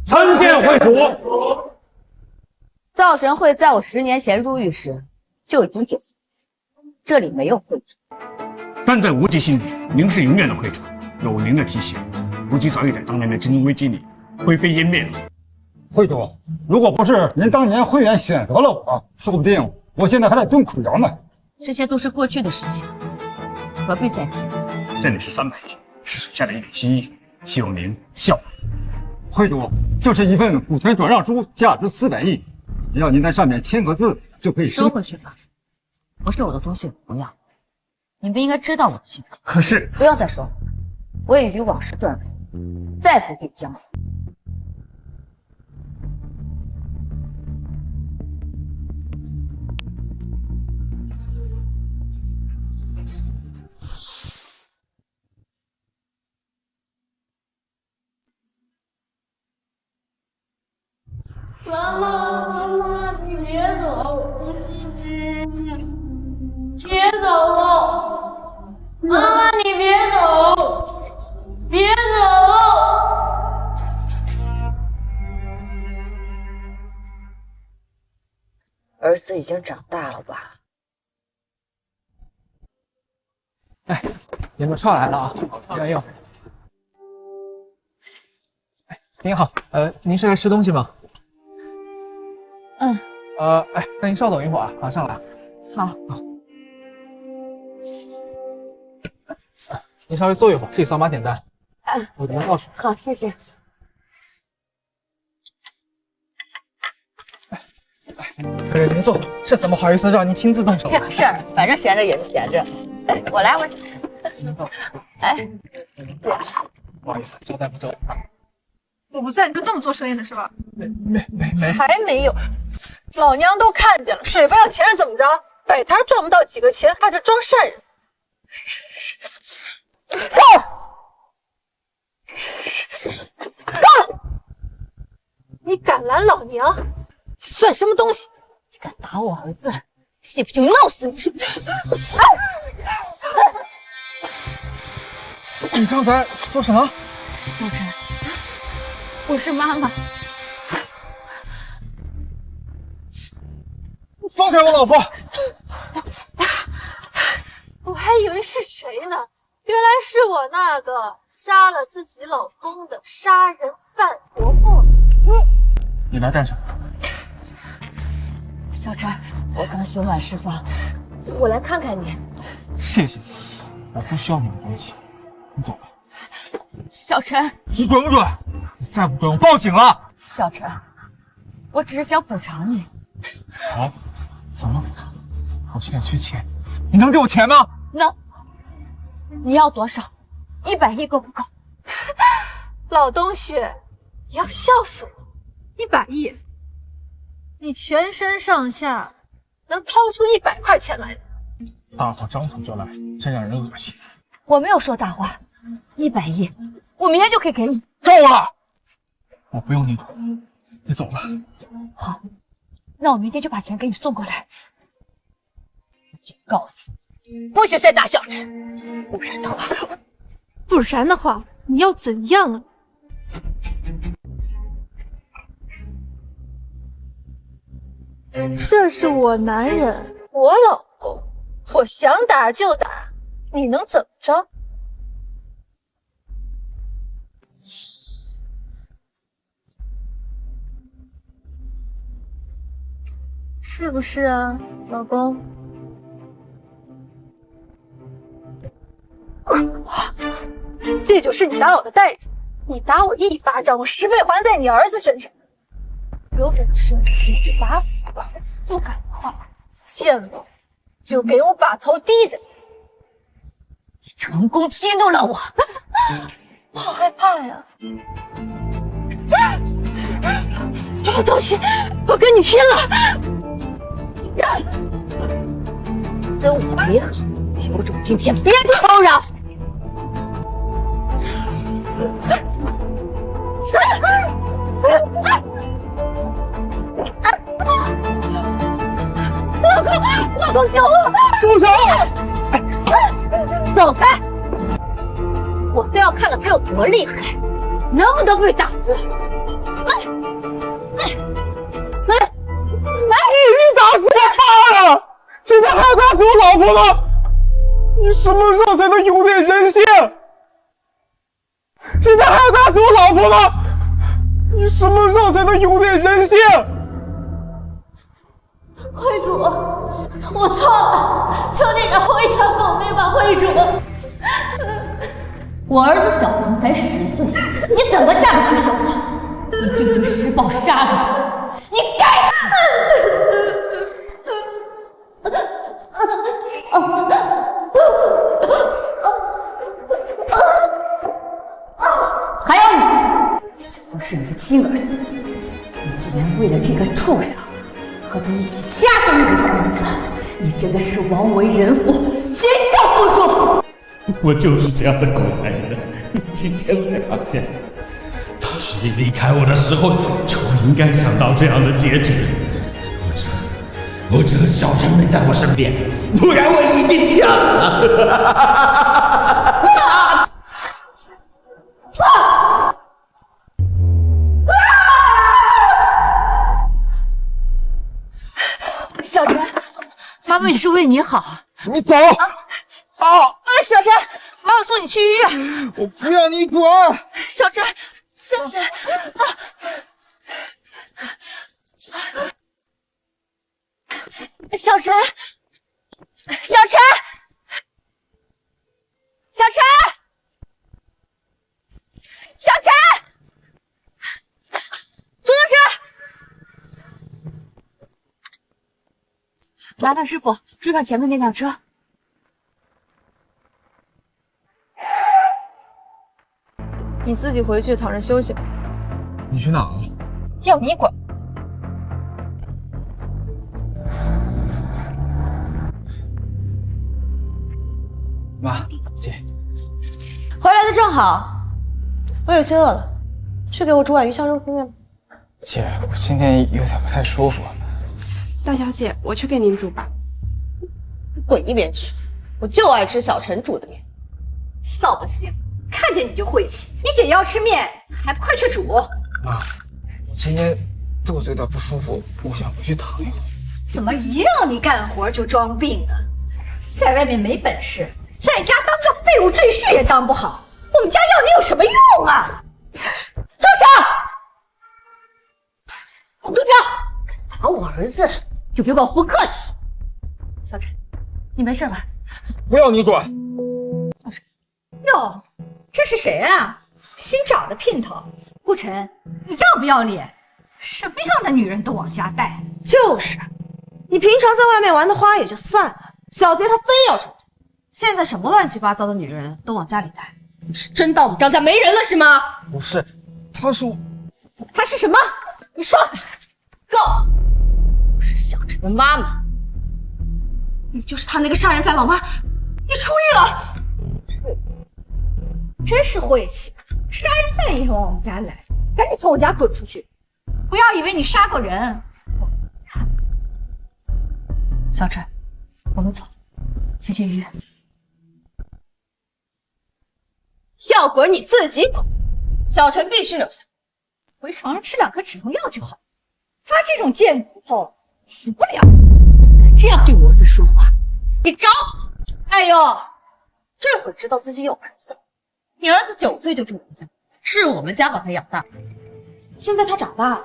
参见会主。灶神会在我10年前入狱时就已经解散，这里没有会主。但在无极心里，您是永远的会主。有您的提醒，无极早已在当年的金融危机里灰飞烟灭了。会主，如果不是您当年慧远选择了我，说不定我现在还在蹲苦窑呢。这些都是过去的事情，何必再提？这里是300亿，是属下的一点心意，希望您笑。会主，这是一份股权转让书，价值400亿，只要您在上面签个字，就可以收回去吧。不是我的东西，不要。你们应该知道我的性格。可是，不要再说了，我已与往事断尾，再不必江湖。妈妈，妈妈，你别走，别走，妈妈，你别走，别走。儿子已经长大了吧？哎，你们串来了啊！原有。哎，您好，您是来吃东西吗？嗯。哎，那您稍等一会儿啊，马上来。好。您稍微坐一会儿，可以扫码点单。我给您倒水。好，谢谢。客人您坐，这怎么好意思让您亲自动手？没事儿，反正闲着也是闲着。我来。哎，不好意思，交代不周。我不在你就这么做生意的是吧？没，还没有，老娘都看见了，水不要钱是怎么着？摆摊赚不到几个钱，还是装善人。够了！你敢拦老娘，你算什么东西？你敢打我儿子，媳妇就弄死你！你刚才说什么？小陈，我是妈妈。放开我老婆！我还以为是谁呢，原来是我那个杀了自己老公的杀人犯婆婆。你来干什么？小陈，我刚刑满释放，我来看看你。谢谢，我不需要你的东西，你走吧。小陈，你滚不滚？你再不滚，我报警了。小陈，我只是想补偿你。好，怎么补偿？我现在缺钱，你能给我钱吗？能。你要多少？100亿够不够？老东西，你要笑死我！100亿，你全身上下能掏出100块钱来？大话张口就来，真让人恶心。我没有说大话，100亿，我明天就可以给你。够了，我不用你懂，你走吧。好，那我明天就把钱给你送过来。警告你，不许再打小陈，不然的话，你要怎样啊？这是我男人，我老公，我想打就打，你能怎么着？是不是啊，老公？这就是你打我的代价。你打我1巴掌，我10倍还在你儿子身上。有本事你就打死我，不敢的话，见了就给我把头低着。你成功激怒了我，好害怕呀！老东西，我跟你拼了！跟我离合，有种今天别吵嚷！老公救我！住手！走开！我都要看看他有多厉害，能不能被打死！婆吗？你什么时候才能有点人性？现在还要打死我老婆吗？你什么时候才能有点人性？会主，我错了，求你饶我一条狗命吧，会主。我儿子小鹏才10岁，你怎么嫁出去手了？你对敌施暴，杀了他，你该死！还有你，小鹏是你的亲儿子，你竟然为了这个畜生和他一起瞎生一个儿子，你真的是枉为人父，禽兽不如！我就是这样的狗男人，今天才发现，当时你离开我的时候，就应该想到这样的结局。我只恨小陈没在我身边，不然我一定嫁死他。小陈，妈妈也是为你好。你走！小陈，妈妈送你去医院。我不要你滚！小陈，小陈，小陈，小陈，小陈，小陈，出租车！麻烦师傅追上前面那辆车。你自己回去躺着休息吧。你去哪啊？要你管？妈，姐，回来的正好，我有些饿了，去给我煮碗鱼香肉丝面。姐，我今天有点不太舒服。大小姐，我去给您煮吧。滚一边去！我就爱吃小陈煮的面。扫把星，看见你就晦气。你姐要吃面，还不快去煮？妈，我今天肚子有点不舒服，我想回去躺一会儿。怎么一让你干活就装病啊？在外面没本事，在家当个废物赘婿也当不好。我们家要你有什么用啊？住手！住手！打我儿子就别怪我不客气。小陈，你没事吧？不要你管！哟，这是谁啊？新找的姘头。顾晨，你要不要脸？什么样的女人都往家带。就是啊，你平常在外面玩的花也就算了，小杰他非要成这，现在什么乱七八糟的女人都往家里带，你是真当我们张家没人了是吗？不是，他是我。她是什么？你说。够！我是小陈的妈妈。你就是他那个杀人犯老妈，你出狱了。真是晦气，杀人犯也往我们家来，赶紧从我家滚出去！不要以为你杀过人。小陈，我们走，先去医院。要滚你自己滚，小陈必须留下。回床上吃2颗止痛药就好。他这种贱骨头死不了。敢这样对我儿子说话，你找死！哎呦，这会儿知道自己有儿子。你儿子9岁就住我们家，是我们家把他养大。现在他长大了，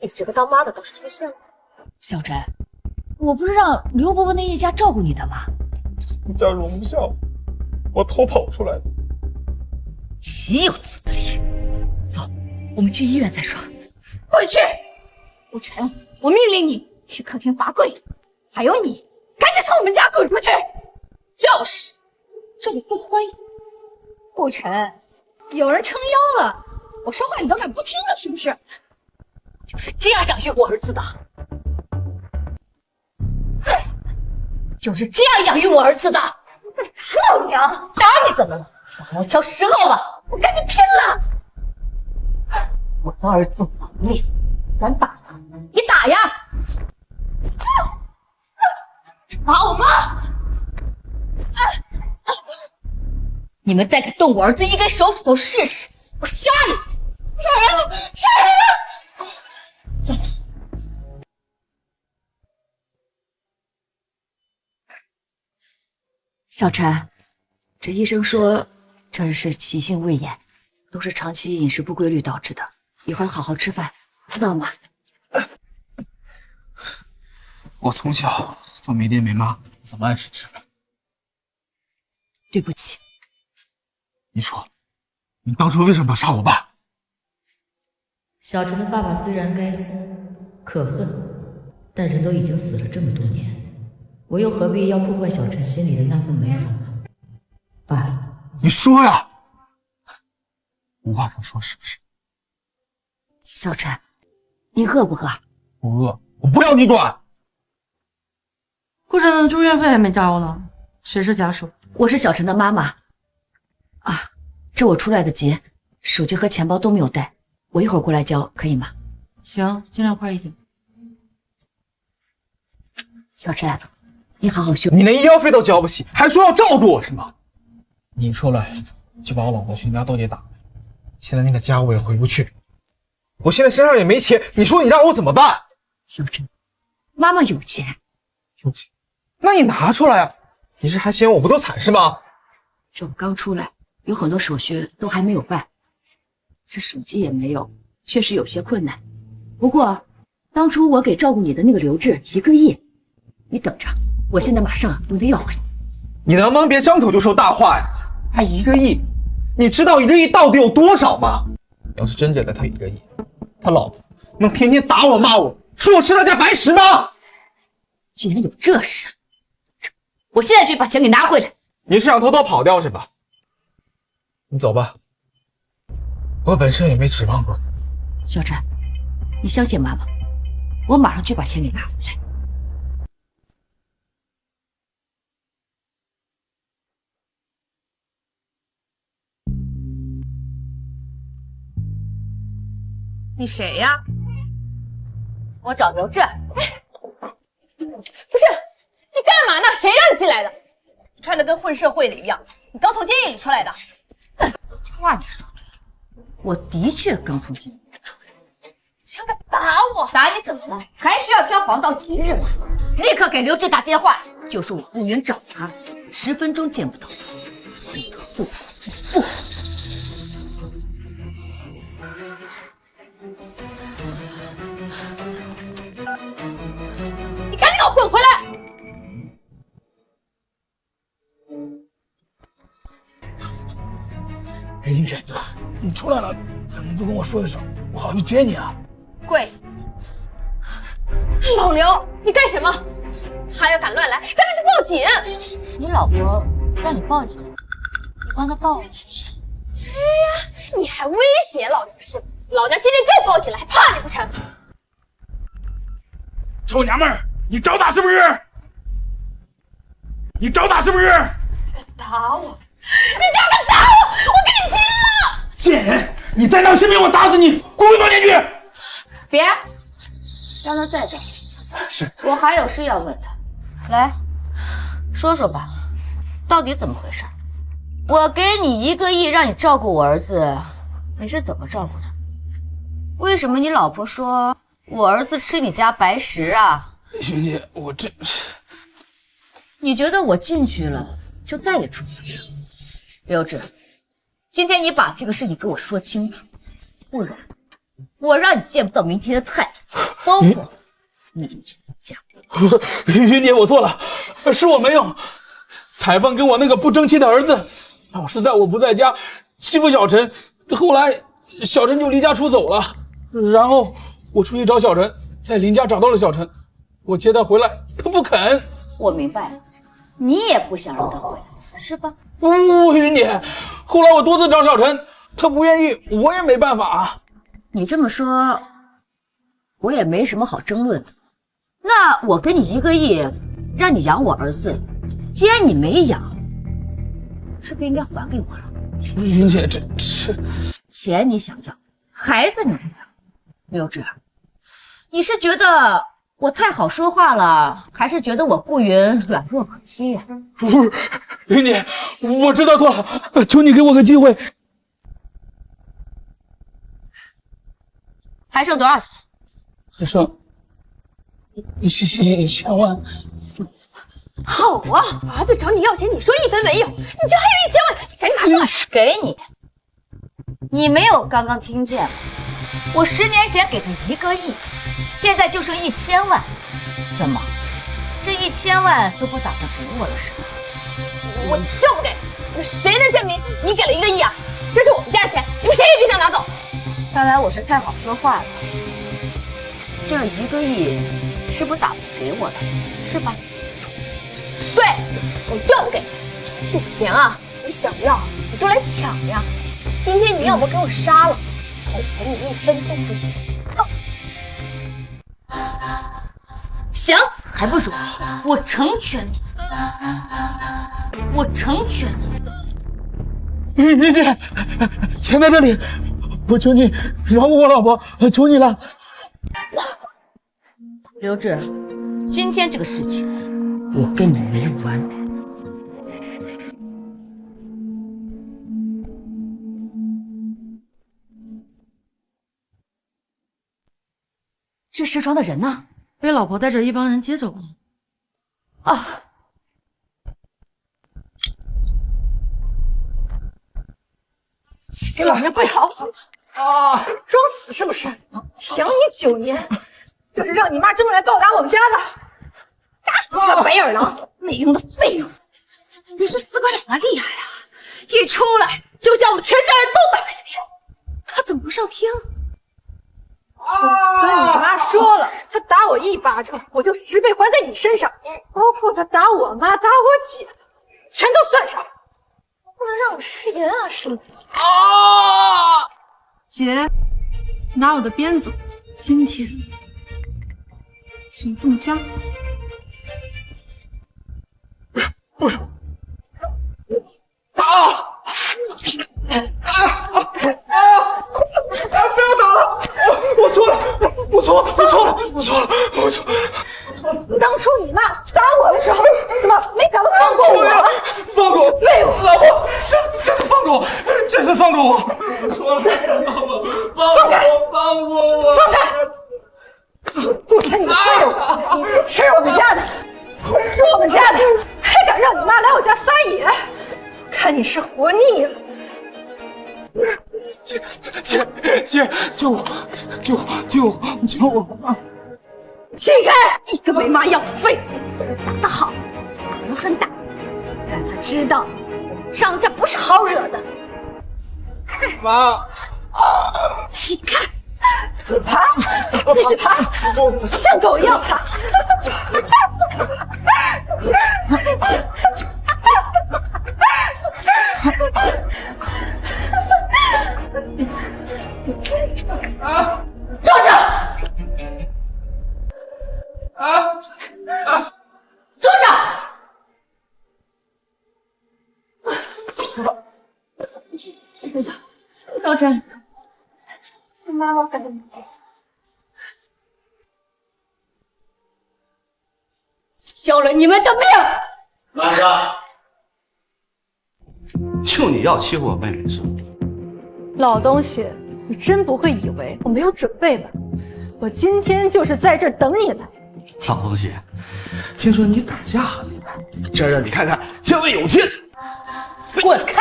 你这个当妈的倒是出现了。小陈，我不是让刘伯伯那一家照顾你的吗？你家容不下我偷跑出来的。岂有此理！走，我们去医院再说。滚去！顾晨，我命令你去客厅罚跪。还有你，赶紧从我们家滚出去！就是，这里不欢迎。顾晨，有人撑腰了，我说话你都敢不听了是不是？就是这样养育我儿子的，就是这样养育我儿子的。打老娘！打你怎么了？我还要挑10号吧！我跟你拼了！我的儿子亡命，敢打他，你打呀！打我妈！你们再敢动我儿子一根手指头试试，我杀你！杀人了！杀人了！走。小陈，这医生说这是急性胃炎，都是长期饮食不规律导致的，以后好好吃饭，知道吗？我从小就没爹没妈，怎么按时吃饭？对不起。你说，你当初为什么要杀我爸？小陈的爸爸虽然该死可恨，但人都已经死了这么多年，我又何必要破坏小陈心里的那份美好呢？罢了。你说呀，无话可说是不是？小陈，你饿不饿？不饿，我不要你管。顾晨的住院费还没交呢，谁是家属？我是小陈的妈妈。啊，这我出来的急，手机和钱包都没有带，我一会儿过来交，可以吗？行，尽量快一点。小陈，你好好休。你连医药费都交不起，还说要照顾我是吗？你出来就把我老婆全家都给打了，现在那个家我也回不去，我现在身上也没钱，你说你让我怎么办？小陈，妈妈有钱。有钱？那你拿出来啊！你是还嫌我不够惨是吗？这我刚出来，有很多手续都还没有办，这手机也没有，确实有些困难。不过，当初我给照顾你的那个刘志1个亿，你等着，我现在马上我得要回来。你能不能别张口就说大话呀？还1个亿？你知道1个亿到底有多少吗？要是真给了他1个亿，他老婆能天天打我骂我，说我吃他家白食吗？既然有这事，我现在就把钱给拿回来。你是想偷偷跑掉是吧？你走吧，我本身也没指望过你。小陈，你相信妈妈，我马上就把钱给拿回来。你谁呀？我找刘志。不是，你干嘛呢？谁让你进来的？你穿的跟混社会的一样，你刚从监狱里出来的。这话你说对了，我的确刚从监狱里出来。想敢打我？打你怎么了？还需要挑黄道吉日吗？立刻给刘志打电话，就说我雇员找他，10分钟见不到他，你做不？你赶紧给我滚回来！林姐，你出来了，怎么不跟我说一声，我好去接你啊？跪下！老刘，你干什么？他要敢乱来，咱们就报警！你老婆让你报警，你帮她报。哎呀，你还威胁老娘是吗？老娘今天就报警了，还怕你不成？臭娘们儿，你找打是不是？你找打是不是？敢打我！你竟然敢打我！我跟你拼了！贱人！你再闹性命，我打死你！滚回房间去！别，让他再讲。是，我还有事要问他。来，说说吧，到底怎么回事？我给你1个亿让你照顾我儿子，你是怎么照顾的？为什么你老婆说我儿子吃你家白食啊？云姐，我这……你觉得我进去了就再也出不来？刘志，今天你把这个事情给我说清楚，不然我让你见不到明天的太阳，包括你这个家。云姐，我错了，是我没有。采凤跟我那个不争气的儿子，老是在我不在家欺负小陈，后来小陈就离家出走了，然后我出去找小陈，在林家找到了小陈，我接他回来，他不肯。我明白了，你也不想让他回来，是吧？云姐，后来我多次找小陈，他不愿意，我也没办法。你这么说，我也没什么好争论的。那我给你1个亿，让你养我儿子，既然你没养，是不是应该还给我了？云姐，这钱你想要，孩子你不要。刘志，你是觉得我太好说话了，还是觉得我顾云软弱可欺呀？不是，云姐，我知道错了，求你给我个机会。还剩多少钱？还剩1000万。好啊，儿子找你要钱，你说1分没有，你这还有1000万，赶紧拿出来。给你，你没有刚刚听见吗？我10年前给他1个亿，现在就剩1000万，怎么？这1000万都不打算给我了是吧？我就不给，谁能证明你给了1个亿啊？这是我们家的钱，你们谁也别想拿走。看来我是太好说话了。这1个亿是不打算给我的，是吧？对，我就不给。这钱啊，你想要你就来抢呀！今天你要么给我杀了，我赔你1分都不行。想死还不容易，我成全你，我成全你。云姐，钱在这里，我求你饶过我老婆，求你了。刘志，今天这个事情我跟你没完。这石庄的人呢？被老婆带着一帮人接走了。啊！给老娘跪好！啊！装死是不是？养你9年，就是让你妈这么来报答我们家的。打死你个白眼狼，没用的废物！你这4块2厉害啊！一出来就将我们全家人都打了一遍，他怎么不上天啊？我跟你妈说了，她打我1巴掌，我就10倍还在你身上，包括她打我妈、打我姐，全都算上。不能让我食言啊，师傅！啊！姐，拿我的鞭子，今天总动家法。不要！不要打了！我错了！当初你妈打我的时候，怎么没想到放过我？放过我！废物！老婆，这次放过我！这次放过我！我错了，老婆，放过我！放开！不看你废物！你吃我们家的，是我们家的，还敢让你妈来我家撒野？我看你是活腻了。姐，救我！起开！一个没妈要的废物！打得好，狠狠打，让他知道张家不是好惹的。妈，起开！爬，继续爬，像狗一样爬。坐下！坐下！小陈，是妈妈赶的你姐。救了你们的命！兰子，就你要欺负我妹妹是吗？老东西，你真不会以为我没有准备吧？我今天就是在这儿等你来。老东西，听说你打架很厉害，这让你看看天外有天！滚开！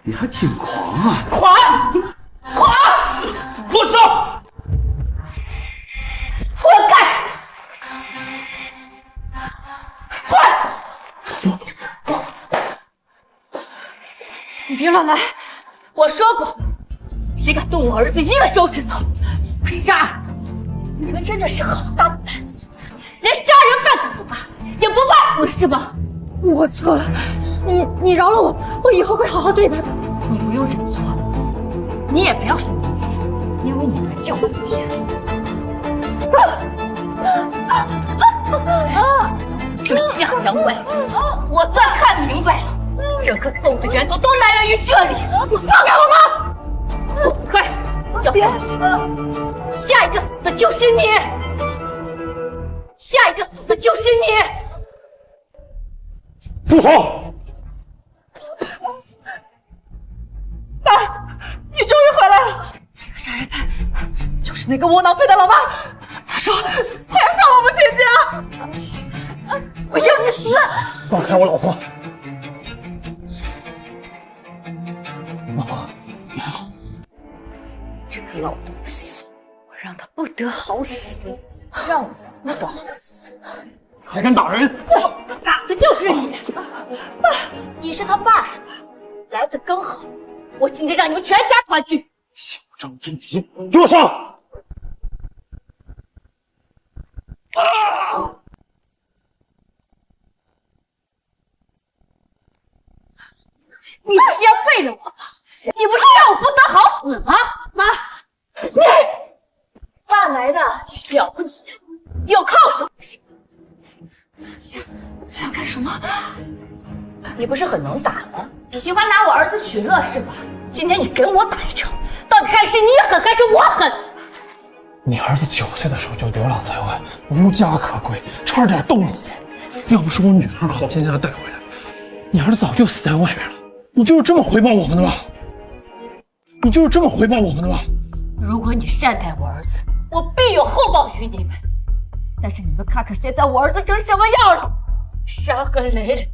你还挺狂啊！狂！住手！滚开！滚！你别乱来！我说过，谁敢动我儿子1个手指头，我杀了！你们真的是好大的胆子，连杀人犯都不怕，也不怕死是吧？我错了，你饶了我，我以后会好好对他的。你不用认错，你也不要说明别，因为你们就不骗。这下阳怪，我算看明白了，整个错误的源头都来源于这里。你放开我妈！快，要放弃！下一个死的就是你，下一个死的就是你！住手！爸，你终于回来了！这个杀人犯就是那个窝囊废的老妈，他说他要杀了我们全家。我要你死！我老婆。老婆，这个老东西，我让他不得好死，让我不得好死，还敢打人！打的就是你！爸，你是他爸是吧？来的刚好，我今天让你们全家团聚。小张真急，给我上！你不是要废了我吗？你不是让我不得好死吗？妈，你爸来的了不起，有靠手。想干什么？你不是很能打吗？你喜欢拿我儿子取乐是吧？今天你跟我打一场，到底看是你狠还是我狠？你儿子9岁的时候就流浪在外，无家可归，差点冻死。要不是我女儿好心将他带回来，你儿子早就死在外面了。你就是这么回报我们的吗？你就是这么回报我们的吗？如果你善待我儿子，我必有厚报于你们。但是你们看看现在我儿子成什么样了，伤痕累累，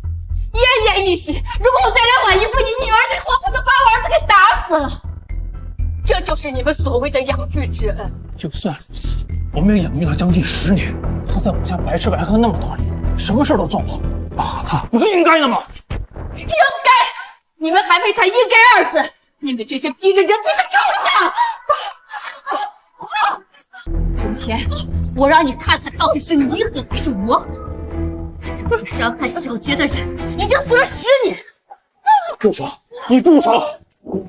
奄奄一息。如果我再来晚一步，你女儿就活活的把我儿子给打死了。这就是你们所谓的养育之恩。就算如此，我们也养育他将近10年，他在我们家白吃白喝那么多年，什么事都做不好，打他不是应该的吗？应该！你们还没谈“应该”2字，你们这些逼着人民的畜生！今天我让你看看，到底是你狠还是我狠？这个伤害小杰的人已经死了10年。住手！你住手！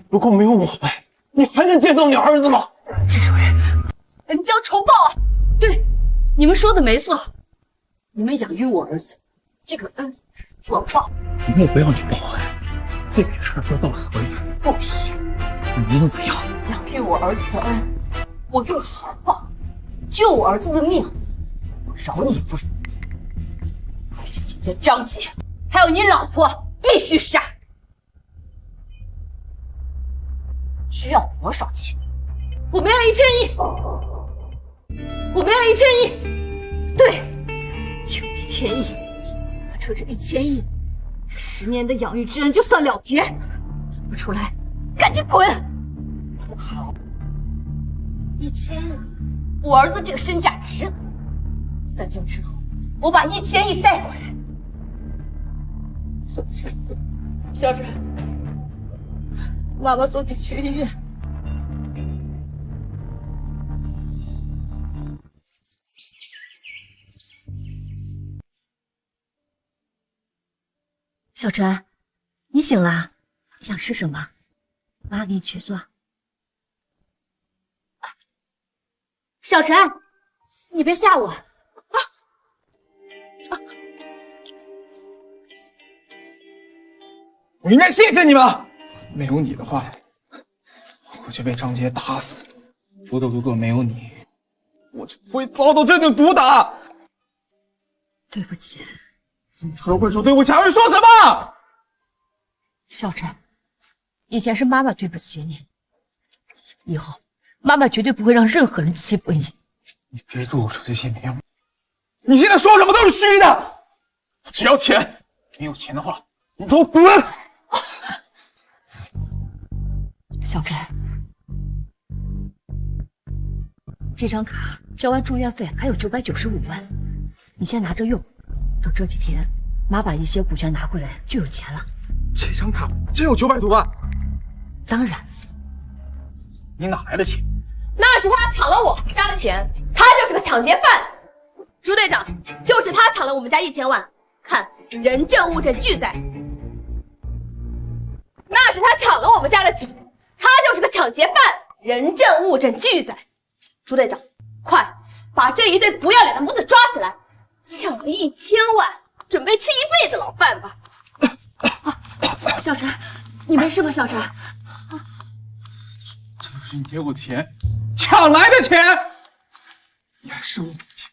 如果没有我们，你还能见到你儿子吗？这种人，恩将仇报啊！对，你们说的没错，你们养育我儿子，这个恩我报。我也不要你报恩，这点事儿就到此为止。不行，你能怎样？养育我儿子的恩，我用血报；救我儿子的命，我饶你不死。还是今天张姐，还有你老婆必须杀。需要多少钱？我们要1000亿，我们要1000亿。对，就1000亿。拿出这1000亿，这10年的养育之恩就算了结。说不出来，赶紧滚！好，1000亿，我儿子这个身价值。3天之后，我把1000亿带过来。小沈，妈妈送你去医院。小陈，你醒了？你想吃什么？妈给你去做。小陈，你别吓我！我应该谢谢你们，没有你的话，我就被张杰打死。如果没有你，我就不会遭到这顿毒打。对不起。你除了会说对不起，还会说什么？小陈，以前是妈妈对不起你，以后妈妈绝对不会让任何人欺负你。你别对我说这些没用，你现在说什么都是虚的。我只要钱，没有钱的话，你给我滚！小陈，这张卡交完住院费还有995万，你先拿着用。等这几天，妈把一些股权拿回来，就有钱了。这张卡真有900多万？当然。你哪来的钱？那是他抢了我们家的钱，他就是个抢劫犯。朱队长，就是他抢了我们家1000万，看人证物证俱在。那是他抢了我们家的钱，他就是个抢劫犯，人证物证俱在。朱队长，快把这一对不要脸的母子抓起来！抢了1000万，准备吃一辈子牢饭吧！小陈，你没事吧？小陈，这是你给我钱抢来的钱，你还收我的钱，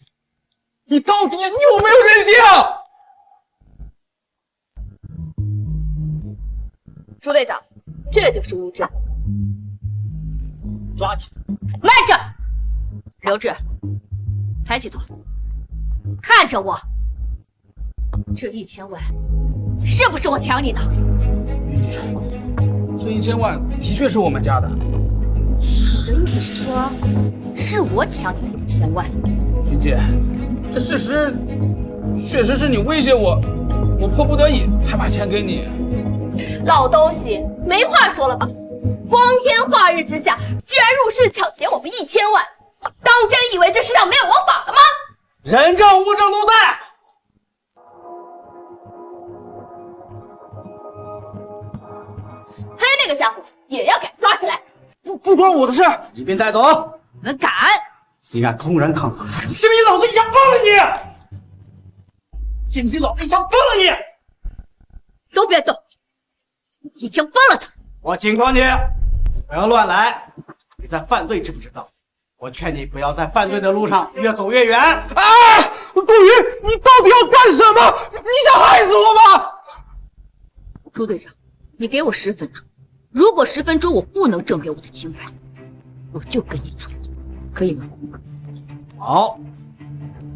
你到底有没有人性？朱队长，这就是物证，抓起来！慢着，刘志，抬起头，看着我。这1000万是不是我抢你的？云姐，这1000万的确是我们家的。你的意思是说，是我抢你的1000万？云姐，这事实确实是你威胁我，我迫不得已才把钱给你。老东西，没话说了吧？光天化日之下，居然入室抢劫我们1000万，你当真以为这世上没有王法了吗？人证物证都在。还有那个家伙也要给他抓起来。不关我的事，一并带走。你们敢？你敢公然抗法，信不信老子一枪崩了你？信不信老子一枪崩了你？都别动！一枪崩了他！我警告你，不要乱来！你在犯罪，知不知道？我劝你不要在犯罪的路上越走越远。啊！顾云，你到底要干什么？你想害死我吗？朱队长，你给我10分钟，如果10分钟我不能证明我的清白，我就跟你走，可以吗？好，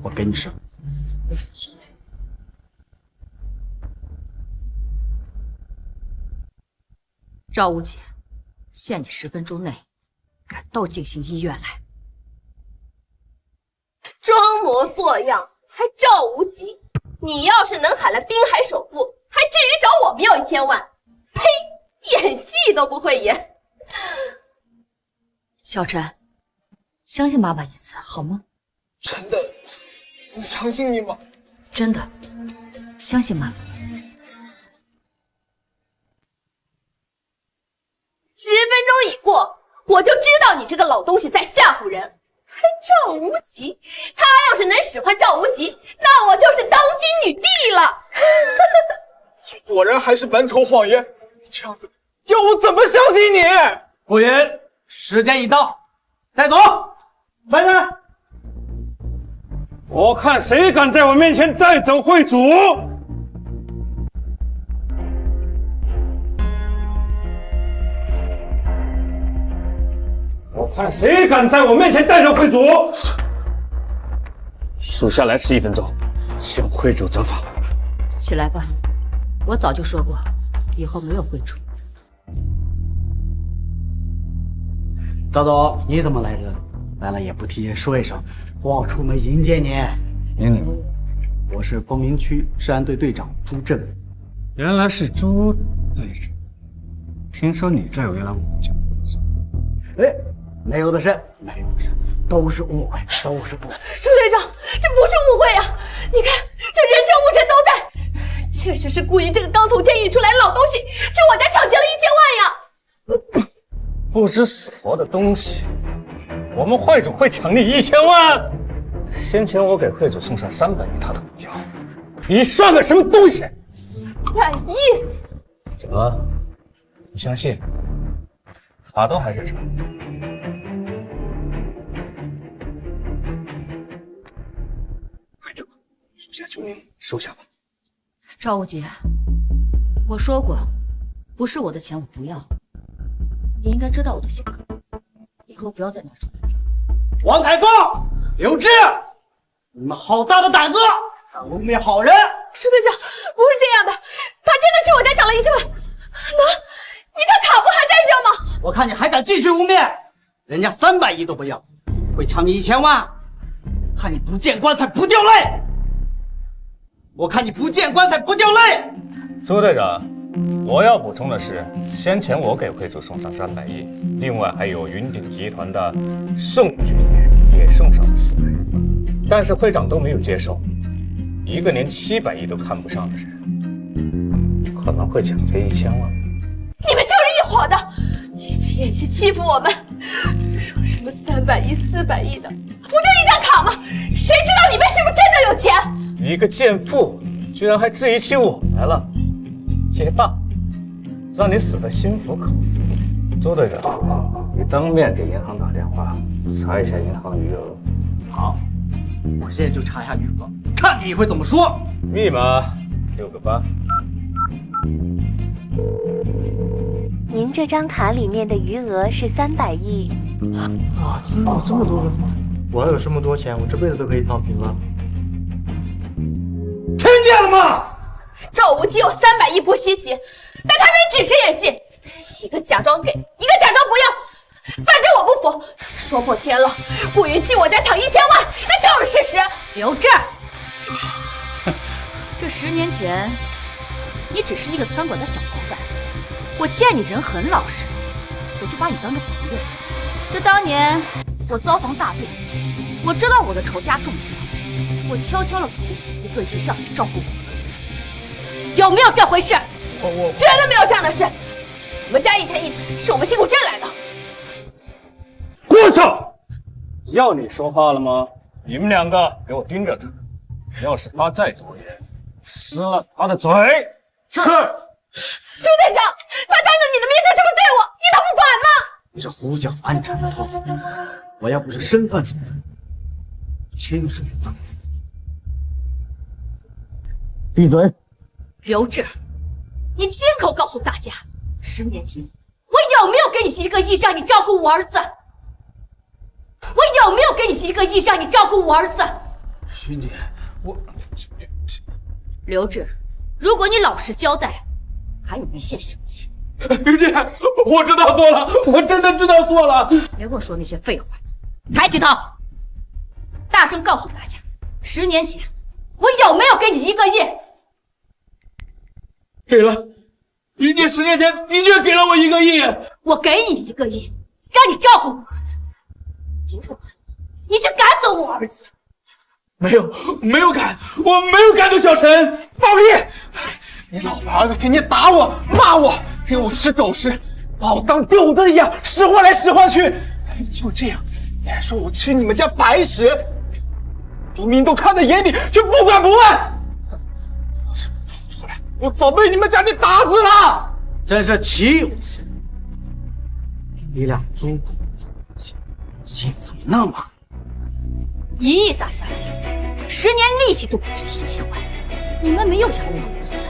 我给你10分钟。赵无极，限你10分钟内赶到静心医院来。装模作样，还赵无极！你要是能喊来滨海首富，还至于找我们要1000万？呸！演戏都不会演。小陈，相信妈妈一次好吗？真的能相信你吗？真的，相信妈妈。10分钟已过，我就知道你这个老东西在吓唬人。还赵无极，他要是能使唤赵无极，那我就是当今女帝了。果然还是满口谎言，这样子要我怎么相信你？顾云，时间已到，带走！来人！我看谁敢在我面前带走会主！我看谁敢在我面前带走会主！数下来是1分钟，请会主责罚。起来吧，我早就说过，以后没有会主。赵总，你怎么来着？来了也不提前说一声，我出门迎接你。您我是光明区治安队队长朱振。原来是朱队长，听说你在为了我们家负责。哎，没有的事，没有的事，都是误会，都是误会。舒队长，这不是误会啊！你看，这人证物证都在，确实是顾云这个刚从监狱出来的老东西去我家抢劫了1000万呀！不知死活的东西，我们会主会抢你1000万？先前我给会主送上300亿，他都不要，你算个什么东西100亿？怎么不相信？法斗还是什么？会主，属下求您收下吧。赵无极，我说过，不是我的钱我不要。你应该知道我的性格，以后不要再拿出来。王彩凤、刘志，你们好大的胆子，敢污蔑好人！舒队长，不是这样的，他真的去我家抢了1000万。你看卡不还在这吗？我看你还敢继续污蔑，人家300亿都不要，会抢你1000万，看你不见棺材不掉泪！我看你不见棺材不掉泪！朱队长，我要补充的是，先前我给会主送上300亿，另外还有云鼎集团的宋局也送上了400亿，但是会长都没有接受。一个连700亿都看不上的人，可能会抢劫1000万。你们就是一伙的，一起演戏欺负我们，说什么300亿、400亿的，不就一张卡吗？谁知道里面是不是真的有钱？你一个贱妇，居然还质疑起我来了，也罢，让你死得心服口服。周队长，你当面给银行打电话，查一下银行余额。好，我现在就查一下余额，看你会怎么说。密码6个8。您这张卡里面的余额是300亿。啊，今天有这么多人吗？我要有这么多钱，我这辈子都可以躺平了。听见了吗？赵无极有300亿不稀奇，但他们只是演戏，一个假装给，一个假装不要。反正我不服，说破天了，顾云去我家抢1000万，那就是事实。刘志，这10年前，你只是一个餐馆的小老板，我见你人很老实，我就把你当个朋友。这当年我遭逢大变，我知道我的仇家众多，我悄悄的给1个亿让你照顾我儿子，有没有这回事？我绝对没有这样的事。我们家1000亿是我们辛苦挣来的。过手！要你说话了吗？你们2个给我盯着他，要是他再多言，撕了他的嘴。是。朱队长，他当着你的面就这么对我，你都不管吗？你这胡搅蛮缠的托付，我要不是身份所在，亲手葬你。闭嘴！刘志，你亲口告诉大家，10年前我有没有给你1个亿让你照顾我儿子？我有没有给你1个亿让你照顾我儿子？云姐，我刘志，如果你老实交代，还有一线生机。云姐，我知道错了，我真的知道错了。别跟我说那些废话，抬起头，大声告诉大家，10年前我有没有给你1个亿？给了，云姐10年前的确给了我1个亿。我给你1个亿，让你照顾我儿子，结果你却赶走我儿子。没有赶，我没有赶走小陈。放屁！你老婆儿子天天打我骂我，给我吃狗食，把我当丢子一样使唤来使唤去。就这样，你还说我吃你们家白食？明明都看在眼里，却不管不问。要是不跑出来，我早被你们家给打死了！真是岂有此理！你俩猪狗不如，心怎么那么大？1亿大下令，10年利息都不止1000万，你们没有养我儿子，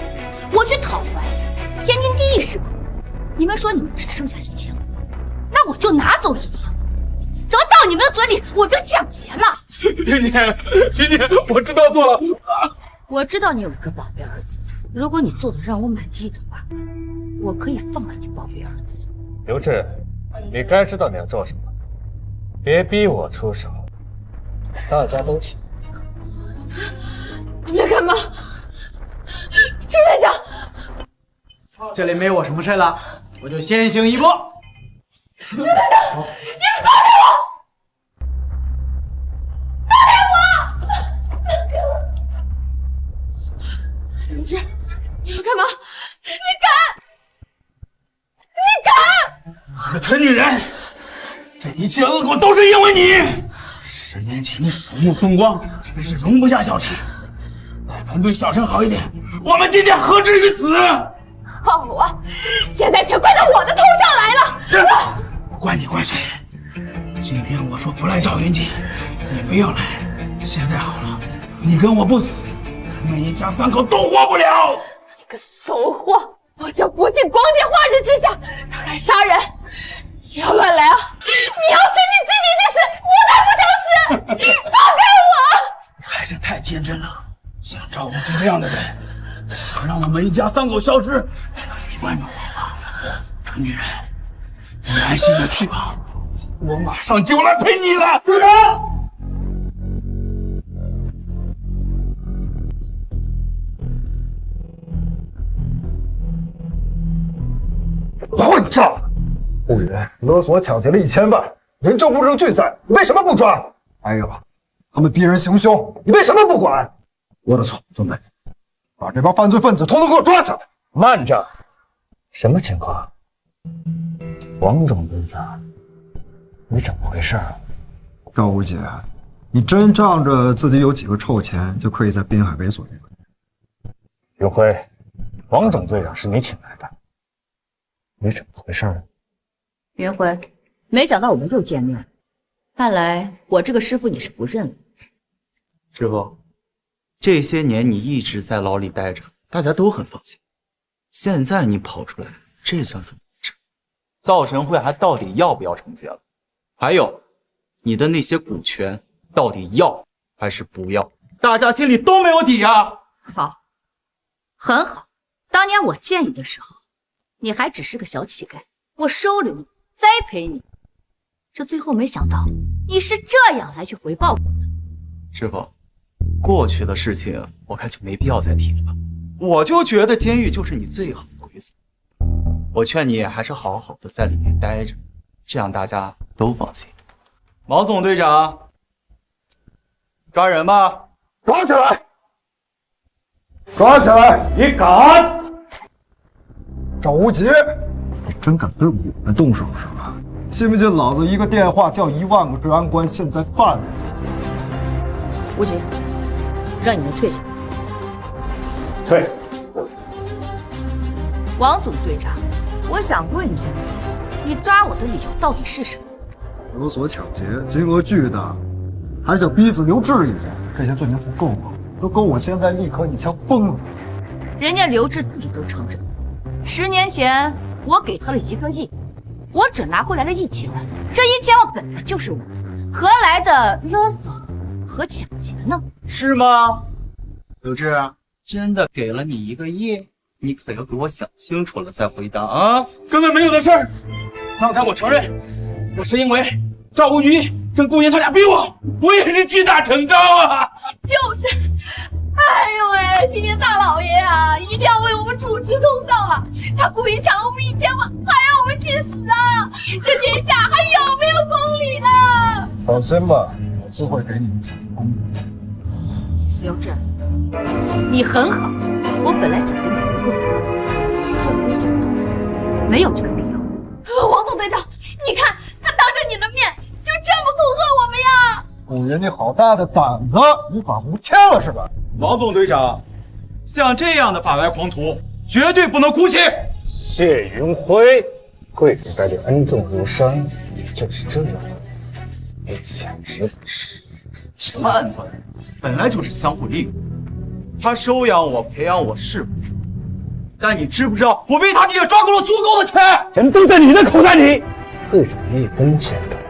我去讨还，天经地义是吧？你们说你们只剩下1000万，那我就拿走1000万，怎么到你们的嘴里我就抢劫了？云姐，我知道错了。我知道你有一个宝贝儿子，如果你做的让我满意的话，我可以放了你宝贝儿子。刘志，你该知道你要做什么，别逼我出手，大家都听。你们要干嘛？朱队长，这里没我什么事了，我就先行一步。朱队长，你们放开我！放开我！放开我！刘志，你要干嘛？你敢！你敢！蠢女人，这一切恶果都是因为你。10年前你鼠目寸光，非是容不下小陈。但凡对小陈好一点，我们今天何至于此？放我！现在全怪到我的头上来了。这不怪你怪谁？今天我说不来找云姐，你非要来。现在好了，你跟我不死，咱们一家3口都活不了。你个怂货！我就不信光天化日之下他敢杀人！不要乱来啊！你要死你自己去死，我才不想死！放开我！孩子太天真了，像赵无极这样的人，想让我们一家3口消失，那是万没有办法。蠢女人，你安心的去吧，我马上就来陪你了。队长，混账！顾云勒索抢劫了1000万，人证物证俱在，你为什么不抓？还有，他们逼人行凶，你为什么不管？我的错，总队，把这帮犯罪分子统统给我抓起来！慢着，什么情况？王总队长，你怎么回事？赵无极，你真仗着自己有几个臭钱就可以在滨海为所欲为？永辉，王总队长是你请来的，你怎么回事呢？云辉，没想到我们又见面了，看来我这个师傅你是不认了。师傅，这些年你一直在牢里待着，大家都很放心。现在你跑出来，这算怎么回事？造神会还到底要不要惩戒了？还有，你的那些股权到底要还是不要？大家心里都没有底啊！好，很好，当年我见你的时候，你还只是个小乞丐，我收留你，栽培你，这最后没想到你是这样来去回报我的。师傅，过去的事情我看就没必要再提了。我就觉得监狱就是你最好的归宿，我劝你还是好好的在里面待着，这样大家都放心。毛总队长，抓人吧！抓起来！抓起来！你敢！赵无极，你真敢对我们动手是吧？信不信老子一个电话叫1万个治安官现在办了？无极，让你们退下。退。王总队长，我想问一下，你抓我的理由到底是什么？勒索抢劫，金额巨大，还想逼死刘志一下，这些罪名不够吗？都够我现在立刻一枪崩了。人家刘志自己都承认，10年前我给他了1个亿，我只拿回来了1000万，这1000万本来就是我的，何来的勒索和抢劫呢？是吗？刘志，真的给了你1个亿？你可要给我想清楚了再回答啊！根本没有的事儿。刚才我承认，那是因为赵无极跟顾云他俩逼我也是屈打成招啊！就是，哎呦喂，新年大老爷啊，一定要为我们主持公道啊！他故意抢了我们1000万，还让我们去死啊！这天下还有没有公理呢？放心吧，我自会给你们主持公道。刘志，你很好，我本来想给你留个活，这没想到没有这个必要。王总队长，你看他当着你的面就这么恐吓我们呀！古云，你好大的胆子，无法无天了是吧？王总队长，像这样的法外狂徒绝对不能姑息。谢云辉，贵人待你恩重如山，也就是这样，你简直不是。什么恩惠？本来就是相互利用。他收养我、培养我是不错，但你知不知道，我为他这也赚够了足够的钱？钱都在你的口袋里，为什么1分钱都没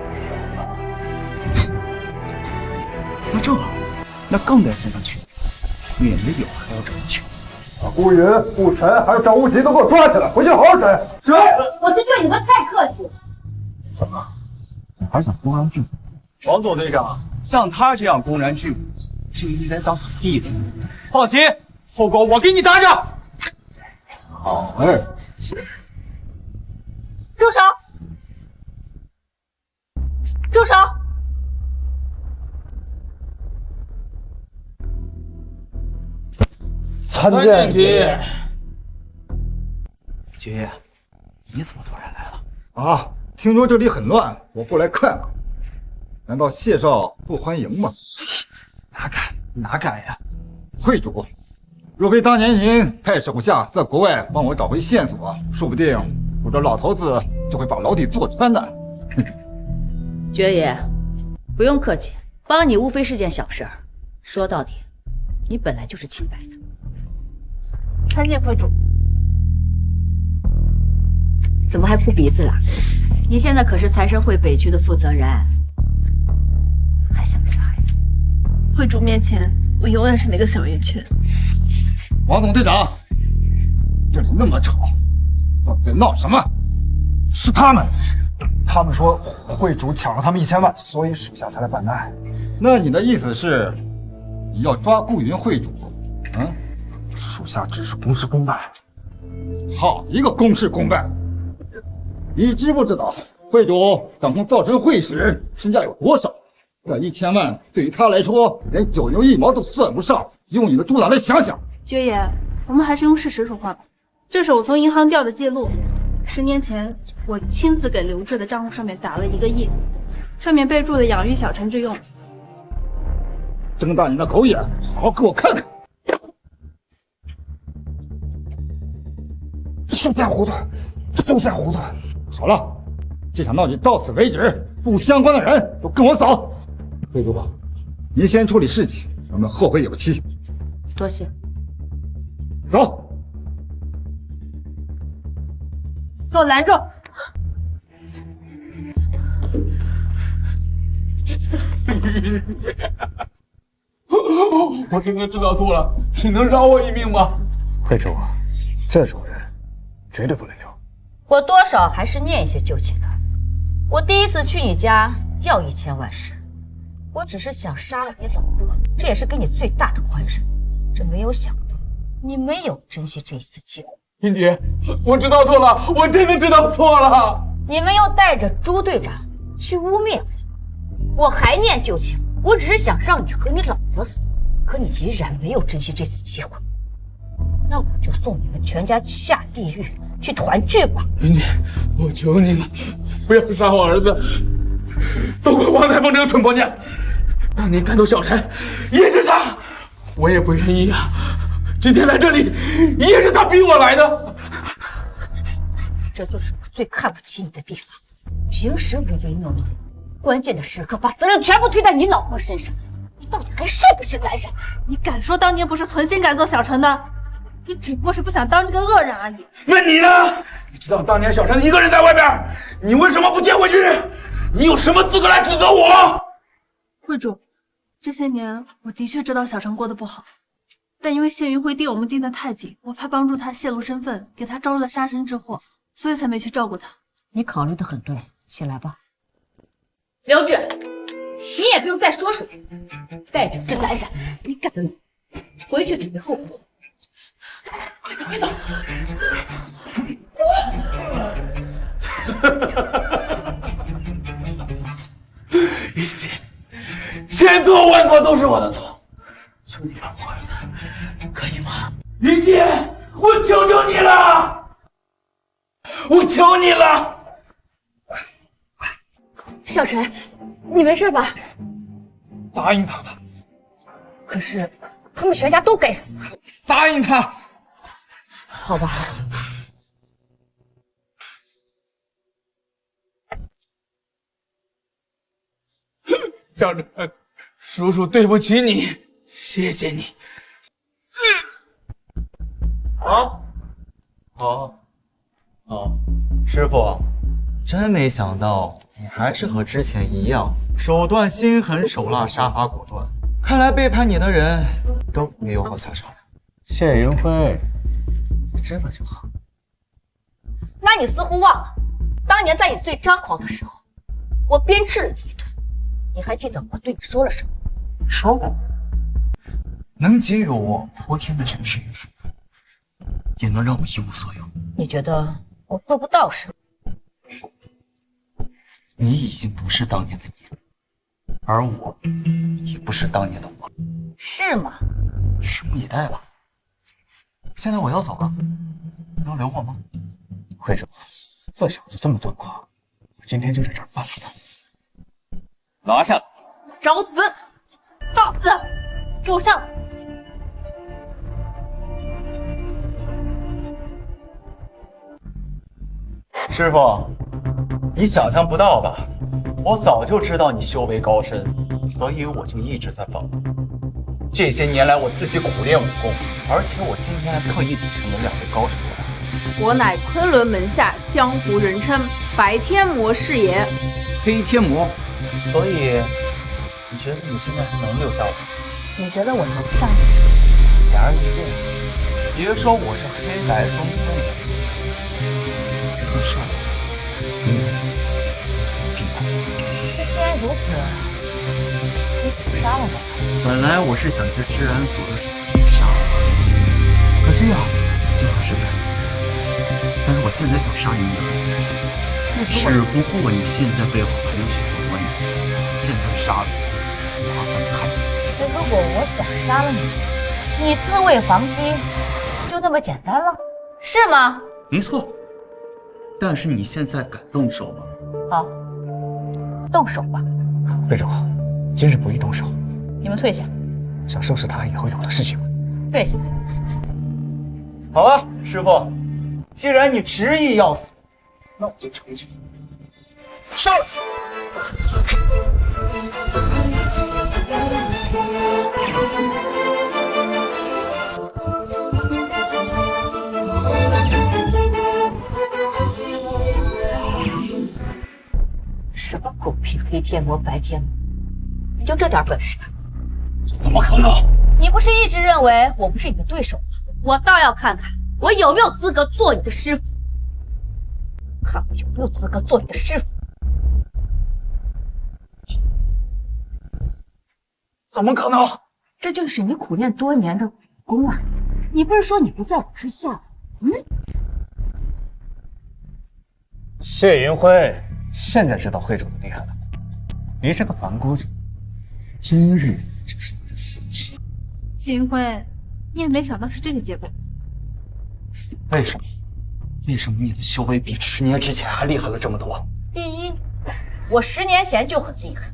有？那正好，那更得送他去死，免得以后还要找我求。把顾云、顾晨还有赵无极都给我抓起来，回去好好审。是。我是对你们太客气了。怎么，你还想公然拒捕？王总队长，像他这样公然拒捕，就应该当土地的。放心，后果我给你担着。好嘞，住手！住手！参见姐。爵爷，你怎么突然来了？啊，听说这里很乱，我过来看看。难道谢少不欢迎吗？哪敢呀！会主，若非当年您派手下在国外帮我找回线索，说不定我这老头子就会把牢底坐穿的。爵爷，不用客气，帮你无非是件小事儿。说到底，你本来就是清白的。参见会主。怎么还哭鼻子了？你现在可是财神会北区的负责人，还像个小孩子。会主面前，我永远是那个小圆圈。王总队长，这里那么吵，到底在闹什么？是他们说会主抢了他们1000万，所以属下才来办案。那你的意思是，你要抓顾云会主？属下只是公事公办。好一个公事公办！你知不知道会主掌控造神会时身价有多少？这1000万对于他来说连9牛1毛都算不上，用你的猪脑袋想想。爵爷，我们还是用事实说话吧。这是我从银行调的记录，10年前我亲自给刘志的账户上面打了1个亿，上面备注的养育小陈之用。睁大你的狗眼，好好给我看看！手下糊涂，手下糊涂！好了，这场闹剧到此为止，不相关的人都跟我走。会主，您先处理事情，咱们后会有期。多谢。走。给我拦住！我真的知道错了，请能饶我一命吗？会主，这种人绝对不能留。我多少还是念一些旧情的。我第一次去你家要1000万时，我只是想杀了你老婆，这也是给你最大的宽忍。这没有想到你没有珍惜这一次机会。英姐，我知道错了，我真的知道错了。你们又带着朱队长去污蔑我，我还念旧情，我只是想让你和你老婆死，可你依然没有珍惜这次机会。那我就送你们全家下地狱去团聚吧。云姐，我求你了，不要杀我儿子，都怪王彩凤这个蠢婆娘。当年赶走小陈也是她，我也不愿意啊。今天来这里也是她逼我来的。这就是我最看不起你的地方，平时唯唯诺诺，关键的时刻把责任全部推在你老婆身上。你到底还是不是男人？你敢说当年不是存心赶走小陈的？你只不过是不想当这个恶人而已。那你呢？你知道当年小陈一个人在外边，你为什么不接回去？你有什么资格来指责我？会主，这些年我的确知道小陈过得不好，但因为谢云辉盯我们盯得太紧，我怕帮助他泄露身份，给他招入了杀身之祸，所以才没去照顾他。你考虑得很对，起来吧。刘志，你也不用再说什么，带着这男人，你敢回去准备后果。快走，快走！云姐，千错万错都是我的错，求你让我儿子，可以吗？云姐，我求求你了，我求你了。小陈，你没事吧？答应他吧。可是他们全家都该死。答应他。好吧。小陈，叔叔对不起你，谢谢你。好，师傅，真没想到你还是和之前一样，手段心狠手辣，杀伐果断。看来背叛你的人都没有好下场。谢云辉，你知道就好。那你似乎忘了，当年在你最张狂的时候，我鞭笞了你一顿。你还记得我对你说了什么？说过，能给予我泼天的权势与富，也能让我一无所有。你觉得我做不到是吗？你已经不是当年的你了，而我也不是当年的我，是吗？拭目以待吧。现在我要走了，你能留我吗？会主，这小子这么张狂，我今天就在这儿办了他。拿下！找死！豹子，给我上！师傅，你想象不到吧？我早就知道你修为高深，所以我就一直在防。这些年来，我自己苦练武功，而且我今天还特意请了2位高手过来。我乃昆仑门下江湖人称白天魔是也。黑天魔。所以，你觉得你现在能留下我？你觉得我留下你？显而易见，别说我是黑白双通的，就算是我，你也必打。既然如此，你怎么不杀了我？本来我是想借治安所的手杀我，可惜啊，计划失败。但是我现在想杀你也很难，只不过你现在背后还有许多关系，现在杀了你，麻烦太多。那如果我想杀了你，你自卫防击就那么简单了，是吗？没错。但是你现在敢动手吗？好，动手吧。会主，今日不宜动手。你们退下。想收拾他以后有的是机会。退下。好啊，师傅，既然你执意要死，那我就成全。上去！什么狗屁黑天魔、白天魔，你就这点本事？这怎么可能？你你不是一直认为我不是你的对手吗？我倒要看看我有没有资格做你的师傅，看我有没有资格做你的师傅。怎么可能？这就是你苦练多年的武功啊！你不是说你不在我之下吗？谢云辉，现在知道会主的厉害了吗？你这个反骨者，今日就是你的死期。谢云辉，你也没想到是这个结果。为什么？为什么你的修为比10年之前还厉害了这么多？第一，我10年前就很厉害，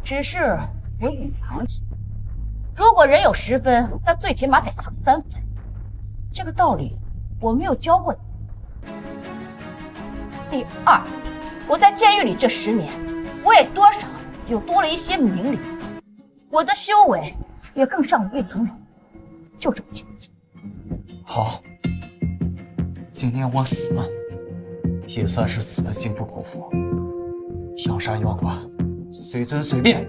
只是我隐藏起来。如果人有10分，那最起码得藏3分。这个道理我没有教过你。第二，我在监狱里这10年，我也多少又多了一些明理，我的修为也更上了一层楼，就这么简单。好，今天我死了，也算是死的心服口服。要杀要剐，随尊随便。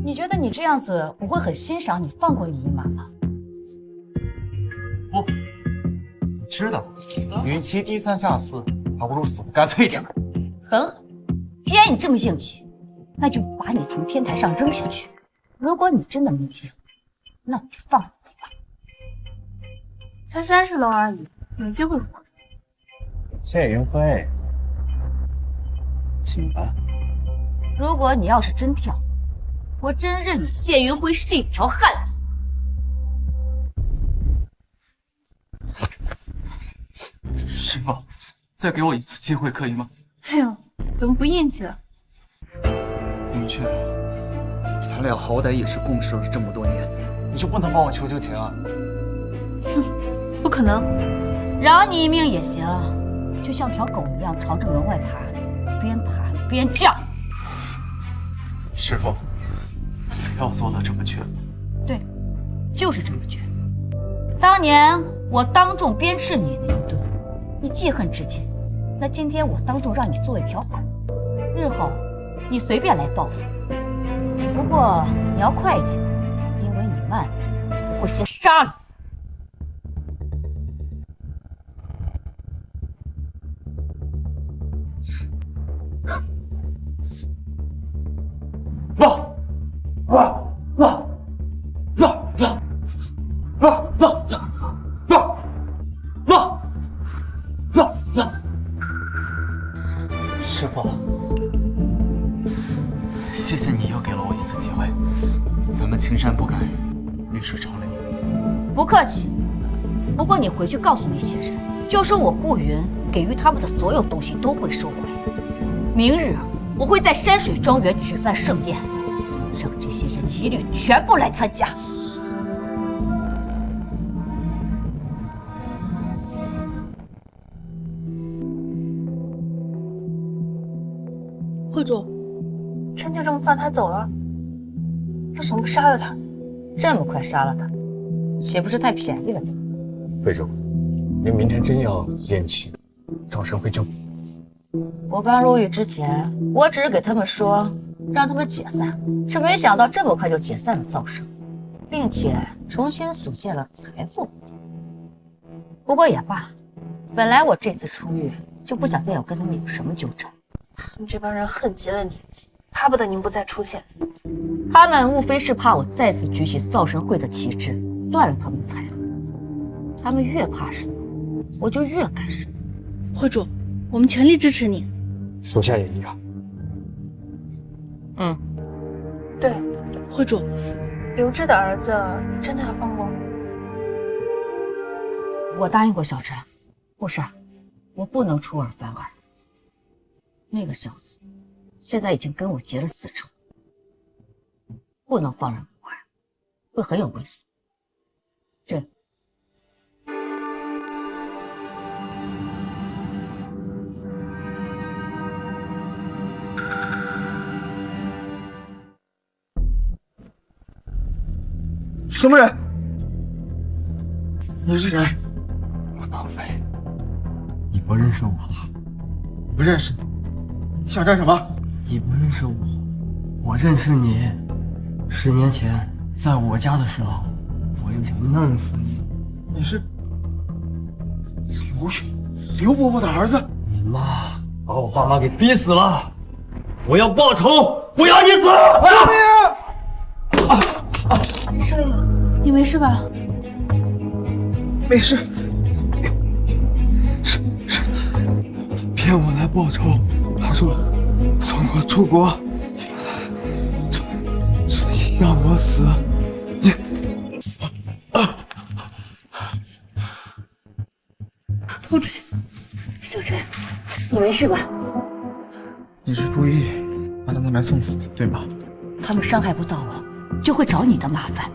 你觉得你这样子，我会很欣赏你，放过你一马吗？不，你知道，与其低三下四，还不如死得干脆一点。很好，既然你这么硬气，那就把你从天台上扔下去。如果你真的没有硬，那我就放了你吧。才30楼而已，有机会活着。谢云辉，请吧。如果你要是真跳，我真认你谢云辉是一条汉子。师傅，再给我一次机会可以吗？哎呦，怎么不硬气了？云雀，咱俩好歹也是共事了这么多年，你就不能帮我求求情啊？哼，不可能。饶你一命也行，就像条狗一样朝着门外爬，边爬边叫。师傅，非要做到这么绝吗？对，就是这么绝。当年我当众鞭笞你那一顿，你记恨至今。那今天我当众让你做一条狗，日后你随便来报复。不过你要快一点，因为你慢，我会先杀了你。师傅，谢谢你又给了我一次机会，咱们青山不改，绿水长流。不客气。不过你回去告诉那些人，就说我顾云给予他们的所有东西都会收回。明日我会在山水庄园举办盛宴，让这些人一律全部来参加。会主，臣就这么放他走了？为什么不杀了他？这么快杀了他，岂不是太便宜了他？会主，您明天真要练气，赵神会救你。我刚入狱之前，我只是给他们说让他们解散，是没想到这么快就解散了赵神，并且重新组建了财富。不过也罢，本来我这次出狱就不想再有跟他们有什么纠缠。他们这帮人恨极了你，巴不得您不再出现。他们无非是怕我再次举起造神会的旗帜，断了他们财路。他们越怕什么，我就越干什么。会主，我们全力支持你。属下也一样。对了，会主，刘志的儿子真的要放过？我答应过小陈，不杀，我不能出尔反尔。那个小子现在已经跟我结了死仇，不能放任不管，会很有危险。这什么人？你是谁？我唐飞，你不认识我？不认识你，你想干什么？你不认识我，我认识你。10年前，在我家的时候，我就想弄死你。你是刘伯伯的儿子？你妈把我爸妈给逼死了，我要报仇，我要你死！少爷，你没事吧？没事，是你骗我来报仇，还说送我出国，让我死。拖出去！小陈，你没事吧？你是故意把他们来送死的，对吗？他们伤害不到我，就会找你的麻烦。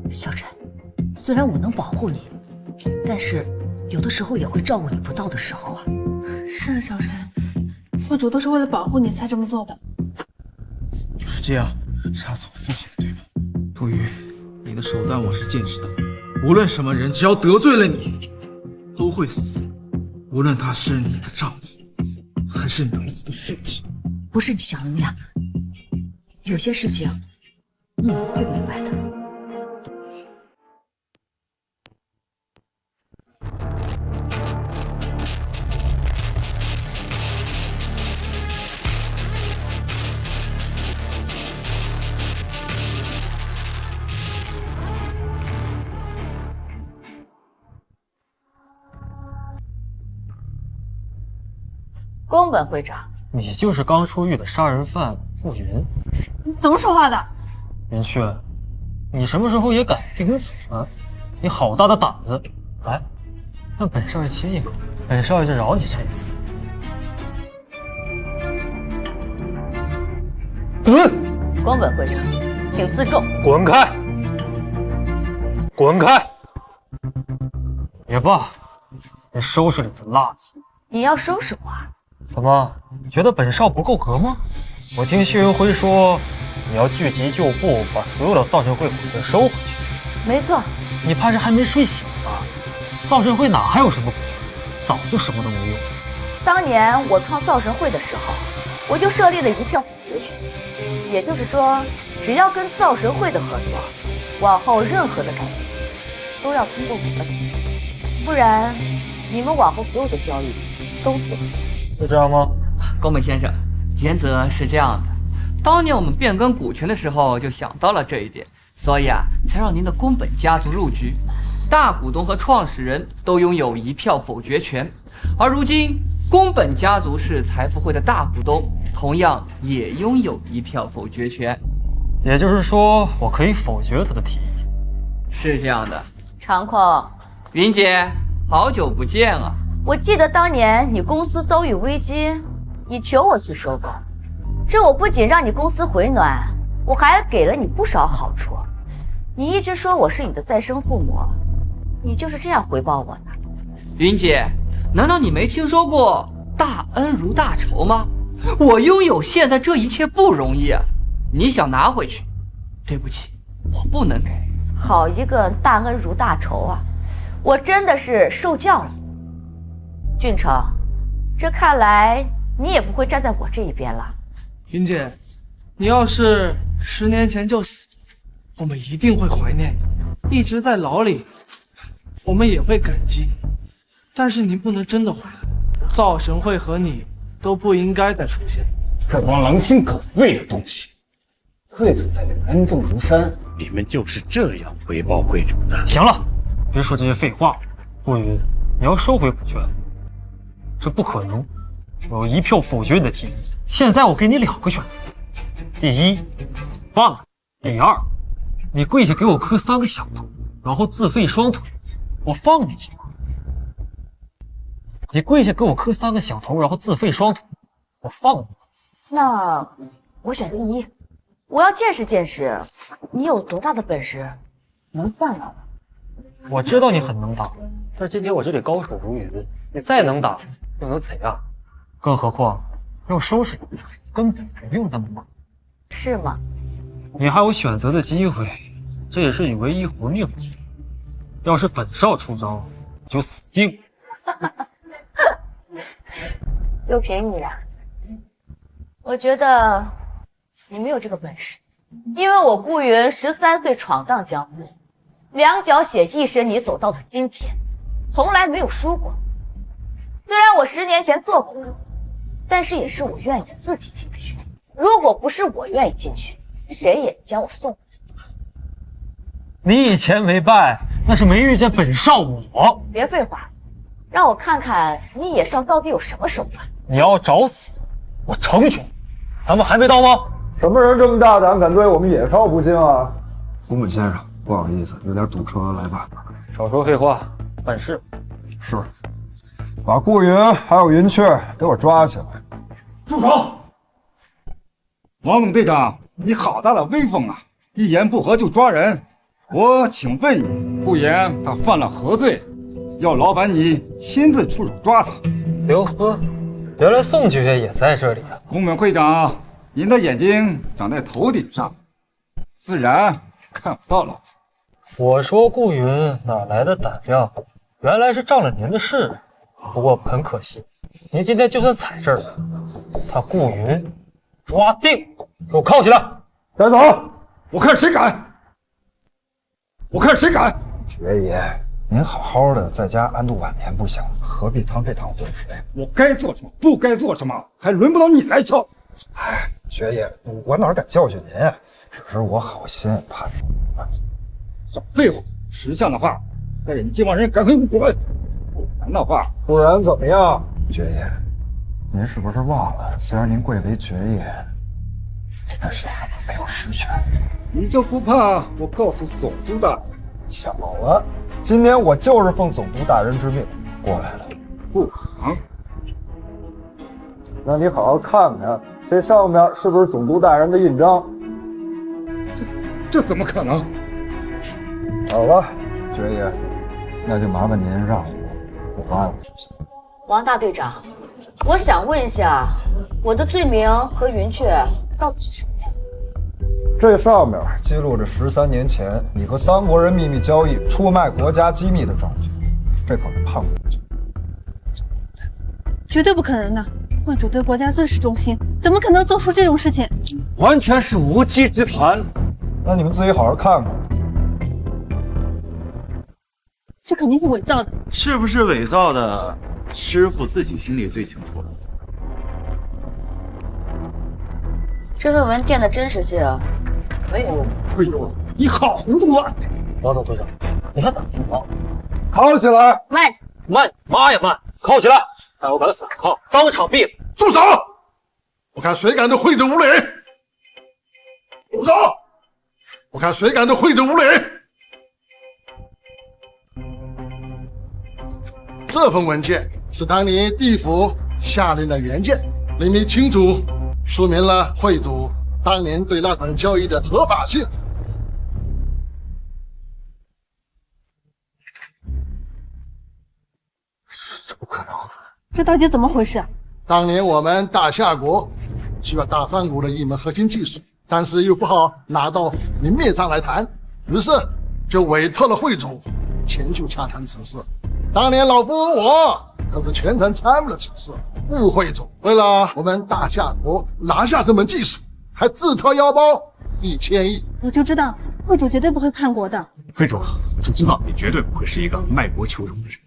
小陈，虽然我能保护你，但是有的时候也会照顾你不到的时候啊。是啊，小陈，会主都是为了保护你才这么做的。就是这样杀死我父亲的，对吗？杜宇，你的手段我是见识到，无论什么人，只要得罪了你，都会死，无论他是你的丈夫，还是你儿子的父亲。不是你想的那样，有些事情你以后会明白的。宫本会长，你就是刚出狱的杀人犯顾云。你怎么说话的？云雀，你什么时候也敢顶嘴啊？你好大的胆子！来，让本少爷亲一口，本少爷就饶你这一次。滚！宫本会长，请自重。滚开！滚开！也罢，先收拾你这垃圾。你要收拾我啊？怎么，你觉得本少不够格吗？我听谢云辉说，你要聚集旧部，把所有的造神会股权收回去。没错。你怕是还没睡醒吧？造神会哪还有什么股权？早就什么都没有。当年我创造神会的时候，我就设立了一票否决权，也就是说，只要跟造神会的合作，往后任何的改变都要通过我的同意，不然你们往后所有的交易都作废。就这样吗？宫本先生，原则是这样的，当年我们变更股权的时候就想到了这一点，所以才让您的宫本家族入局，大股东和创始人都拥有一票否决权，而如今宫本家族是财富会的大股东，同样也拥有一票否决权。也就是说，我可以否决他的提议。是这样的。长空，云姐，好久不见啊！我记得当年你公司遭遇危机，你求我去收购，这我不仅让你公司回暖，我还给了你不少好处。你一直说我是你的再生父母，你就是这样回报我的？云姐，难道你没听说过大恩如大仇吗？我拥有现在这一切不容易，你想拿回去，对不起，我不能给。好一个大恩如大仇啊！我真的是受教了。俊成，这看来你也不会站在我这一边了。云姐，你要是10年前就死，我们一定会怀念你；一直在牢里，我们也会感激你。但是您不能真的回来，造神会和你都不应该再出现。这帮狼心狗肺的东西，会主在恩重如山，你们就是这样回报会主的。行了，别说这些废话。顾云，你要收回股权，这不可能。我有一票否决你的提议。现在我给你2个选择：第一，罢了；第二，你跪下给我磕3个响头，然后自废双腿，我放你一马。你跪下给我磕3个响头，然后自废双腿，我放你。那我选第一，我要见识见识你有多大的本事能办到。我知道你很能打，但是今天我这里高手如云，你再能打又能怎样？更何况要收拾你，根本不用那么忙。是吗？你还有选择的机会，这也是你唯一活命的机会。要是本少出招，你就死定了。就凭你啊？我觉得你没有这个本事。因为我顾云13岁闯荡江湖，两脚血一身泥走到了今天，从来没有输过。虽然我10年前做过，但是也是我愿意自己进去。如果不是我愿意进去，谁也将我送回来。你以前没败，那是没遇见本少我。别废话，让我看看你野上到底有什么手段。你要找死，我成全你。咱们还没到吗？什么人这么大胆，敢对我们野少不敬啊？宫本先生，不好意思，有点堵车，来吧。少说废话，办事。是，把顾云还有云雀给我抓起来。住手！王总队长，你好大的威风啊！一言不合就抓人。我请问你，顾言他犯了何罪？要劳烦你亲自出手抓他。刘呵，原来宋爵爷也在这里啊！宫本会长，您的眼睛长在头顶上，自然看不到了。我说顾云哪来的胆量？原来是仗了您的势。不过很可惜，您今天就算踩这儿了，他顾云抓定！给我铐起来！带走！我看谁敢！我看谁敢！爵爷，您好好的在家安度晚年不行吗？何必趟这趟浑水？我该做什么，不该做什么，还轮不到你来教。哎，爵爷，我哪敢教训您呀？只是我好心，怕您。少废话！识相的话，带着你这帮人赶快滚！不然的话，不然怎么样？爵爷，您是不是忘了？虽然您贵为爵爷，但是没有实权。你就不怕我告诉总督大人？巧了，今天我就是奉总督大人之命过来的。不可能。那你好好看看，这上面是不是总督大人的印章？这怎么可能？好了，爵爷，那就麻烦您让我挖了就行。王大队长，我想问一下，我的罪名和云雀到底是什么呀？这上面记录着13年前你和3国人秘密交易、出卖国家机密的证据，这可是判过去。绝对不可能的！会主对国家最是忠心，怎么可能做出这种事情？完全是无稽之谈。那你们自己好好看看。这肯定是伪造的。是不是伪造的？师傅自己心里最清楚了。这份文件的真实性没有。哎呦，你好糊涂啊！王总队长，你还打算吗？铐起来！慢着！慢，妈呀慢！铐起来！但我敢反抗，当场毙了！住手！我看谁敢对会主无礼！住手！我看谁敢对会主无礼！这份文件是当年地府下令的原件，里面清楚说明了会主当年对那场交易的合法性。这不可能！这到底怎么回事？当年我们大夏国需要大三国的一门核心技术，但是又不好拿到明面上来谈，于是就委托了会主前去洽谈此事。当年老夫我可是全程参与了此事。副会主为了我们大夏国拿下这门技术，还自掏腰包1000亿。我就知道会主绝对不会叛国的。会主，我就知道你绝对不会是一个卖国求荣的人。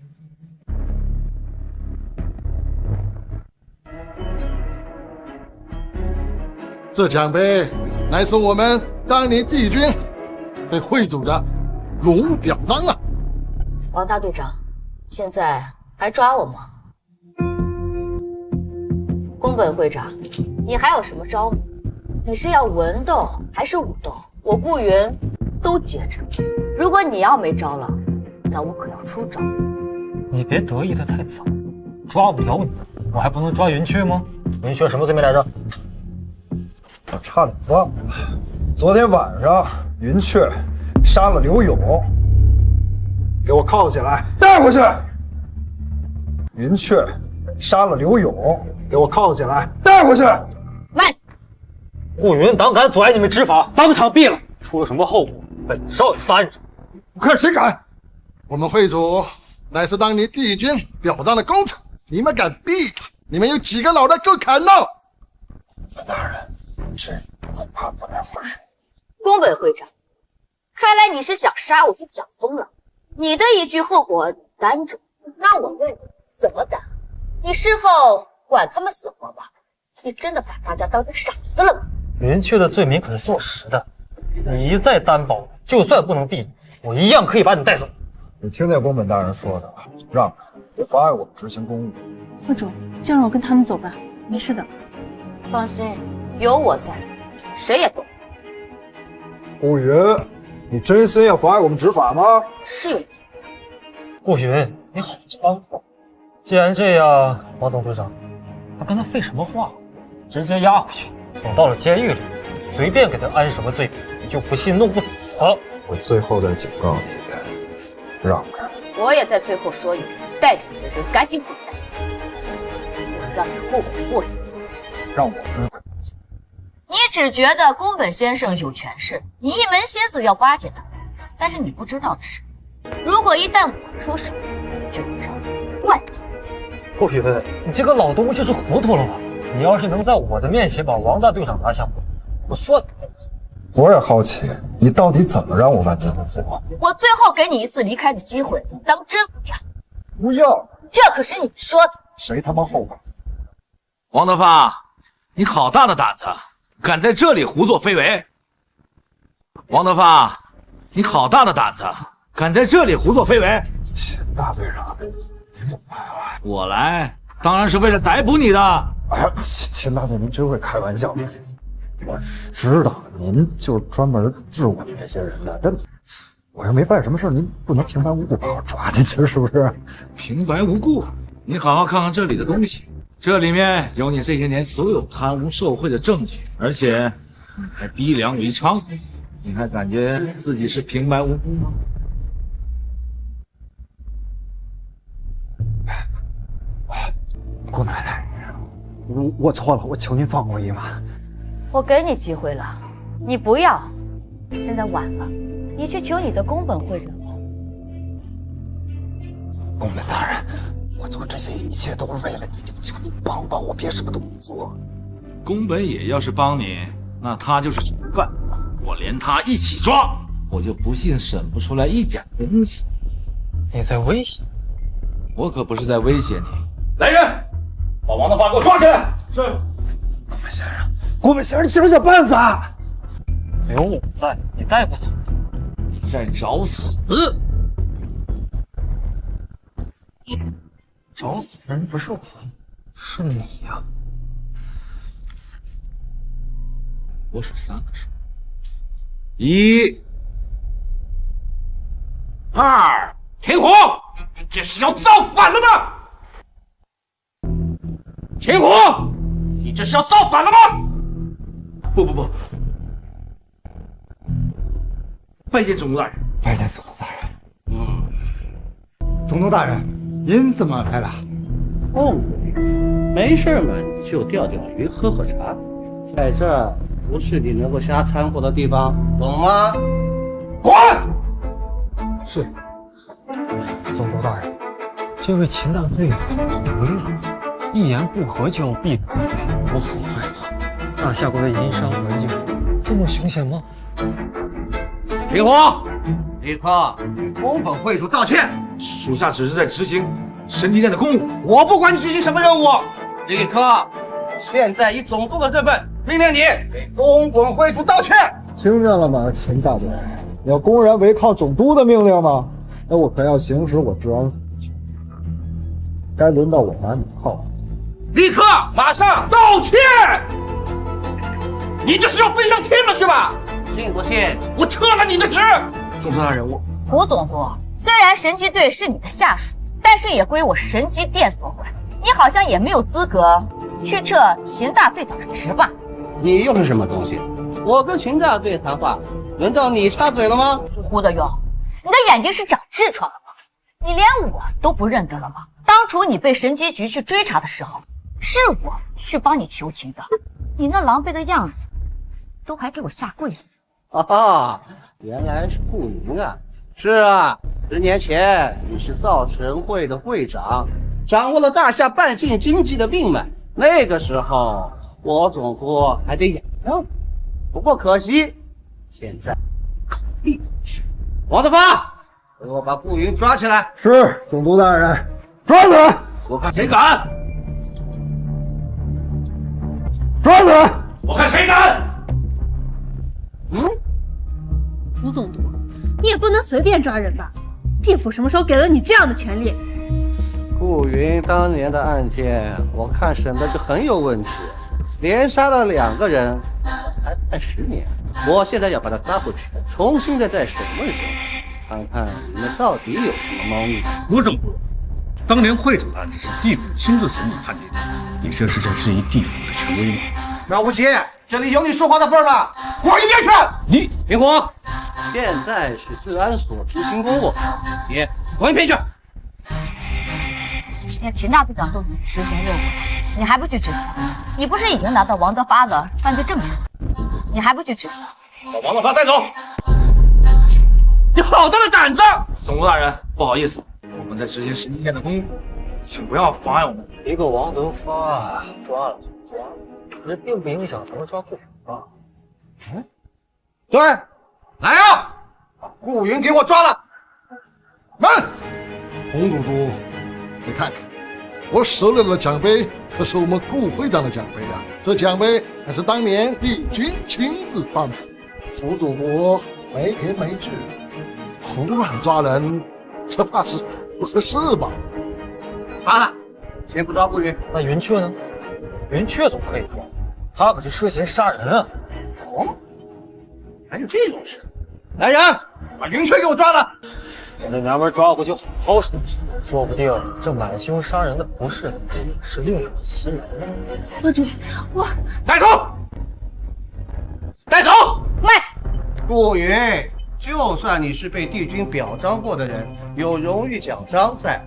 这奖杯乃是我们当年帝军对会主的荣誉表彰啊！王大队长，现在还抓我吗？宫本会长，你还有什么招吗？你是要文斗还是武斗？我顾云都接着。如果你要没招了，那我可要出招。你别得意的太早，抓不了你，我还不能抓云雀吗？云雀什么罪名来着？我差点忘了，昨天晚上云雀杀了刘勇，给我铐起来，带回去。云雀杀了刘勇，给我铐起来，带回去。慢！顾云胆敢阻碍你们执法，当场毙了。出了什么后果，本少爷担着。我看谁敢！我们会主乃是当年帝军表彰的功臣，你们敢逼他？你们有几个脑袋够砍的？大人，这恐怕不太合适。宫本会长，看来你是想杀我就想疯了。你的一句后果你担着，那我问你怎么担？你事后管他们死活吧？你真的把大家当成傻子了吗？云雀的罪名可是坐实的，你一再担保，就算不能毙你，我一样可以把你带走。你听见宫本大人说的，让开，别妨碍我们执行公务。副主，就让我跟他们走吧，没事的。放心，有我在，谁也动。顾云，你真心要妨碍我们执法吗？是有罪。顾云，你好猖狂！既然这样，王总队长，还跟他废什么话？直接押回去，等到了监狱里，随便给他安什么罪名，你就不信弄不死他。我最后再警告你一遍，让开！我也在最后说一遍，带着你的人赶紧滚蛋，否则我让你后悔莫及。让我追回。你只觉得宫本先生有权势，你一门心思要巴结他，但是你不知道的是，如果一旦我出手，就会让你万劫不复。顾云，你这个老东西是糊涂了吗？你要是能在我的面前把王大队长拿下，我算了。我也好奇，你到底怎么让我万劫不复？我最后给你一次离开的机会，你当真不要？不要！这可是你说的。谁他妈后悔？王德发，你好大的胆子，敢在这里胡作非为！王德发，你好大的胆子，敢在这里胡作非为！秦大队长，您怎么来了？我来当然是为了逮捕你的。哎呀，秦大队，您真会开玩笑。我知道您就是专门治我们这些人的，但我又没犯什么事，您不能平白无故把我抓进去，是不是？平白无故？你好好看看这里的东西，这里面有你这些年所有贪污受贿的证据，而且你还逼良为娼，你还感觉自己是平白无故吗？姑奶奶，我错了，我求您放过我一马。我给你机会了，你不要，现在晚了，你去求你的宫本会长吧。宫本大人，我做这些一切都是为了你，就求你帮帮我，别什么都不做。宫本野要是帮你，那他就是主犯，我连他一起抓，我就不信审不出来一点东西。你在威胁？我可不是在威胁你。来人，把王德发给我抓起来！是。宫本先生，宫本先生，想想办法。有我在，你带不走。你在找死！找死的人不是我，是你呀！我数3个数，1、2，停火！这是要造反了吗？停火！你这是要造反了吗？不，拜见总督大人。拜见总督大人。总督大人，您怎么来了？哦，没事嘛，你就钓钓鱼，喝喝茶，在这不是你能够瞎掺和的地方，懂吗？滚！是。总督大人，这位秦大队好威风，一言不合就要毙我，我好害怕。大夏国的营商环境这么凶险吗？停火！立刻与宫本会主道歉。属下只是在执行神机殿的公务，我不管你执行什么任务，立刻！现在以总督的身份命令你给宫本会主道歉。听见了吗，秦大队？你要公然违抗总督的命令吗？那我可要行使我治安权。该轮到我把你铐回去。立刻，马上道歉！你这是要飞上天了是吧？信不信我撤了你的职？总督大人，我胡总督，虽然神机队是你的下属，但是也归我神机殿所管，你好像也没有资格去撤秦大队长的职吧？你又是什么东西？我跟秦大队谈话，轮到你插嘴了吗？胡德勇，你的眼睛是长痔疮了吗？你连我都不认得了吗？当初你被神机局去追查的时候，是我去帮你求情的，你那狼狈的样子，都还给我下跪了。啊，原来是顾云啊！是啊，10年前你是造神会的会长，掌握了大夏半径经济的命脉。那个时候我总督还得仰仗你，不过可惜，现在立即王德发，给我把顾云抓起来。是，总督大人，抓起来！我看谁敢！抓起来！我看谁敢！吴总督，你也不能随便抓人吧？地府什么时候给了你这样的权利？顾云当年的案件，我看审的就很有问题，连杀了2个人，还判10年。我现在要把他抓回去，重新再审问审，看看你们到底有什么猫腻。吴总督，当年会主的案子是地府亲自审理判定的，你这是在质疑地府的权威吗？赵无极，这里有你说话的份儿吗？滚一边去！你林国，现在是治安所执行公务，你滚一边去！连秦大队长都已经执行任务了，你还不去执行？你不是已经拿到王德发的犯罪证据了？你还不去执行？把王德发带走！你好大的胆子！总督大人，不好意思，我们在执行神殿的公务，请不要妨碍我们。一个王德发抓了就抓了，这并不影响咱们抓顾云啊。对，来啊，把顾云给我抓了！慢，洪都督，你看看，我手里的奖杯可是我们顾会长的奖杯啊！这奖杯还是当年帝君亲自颁布，胡主播没凭没据，胡乱抓人，这怕是不合适吧？罚了，先不抓顾云。那云雀呢？云雀总可以抓，他可是涉嫌杀人啊！哦，还有这种事？来人，把云雀给我抓了！我这娘们抓回去好好审审，说不定这买凶杀人的不是另有其人呢。何主，我带走，带走！慢着，顾云，就算你是被帝君表彰过的人，有荣誉奖章在，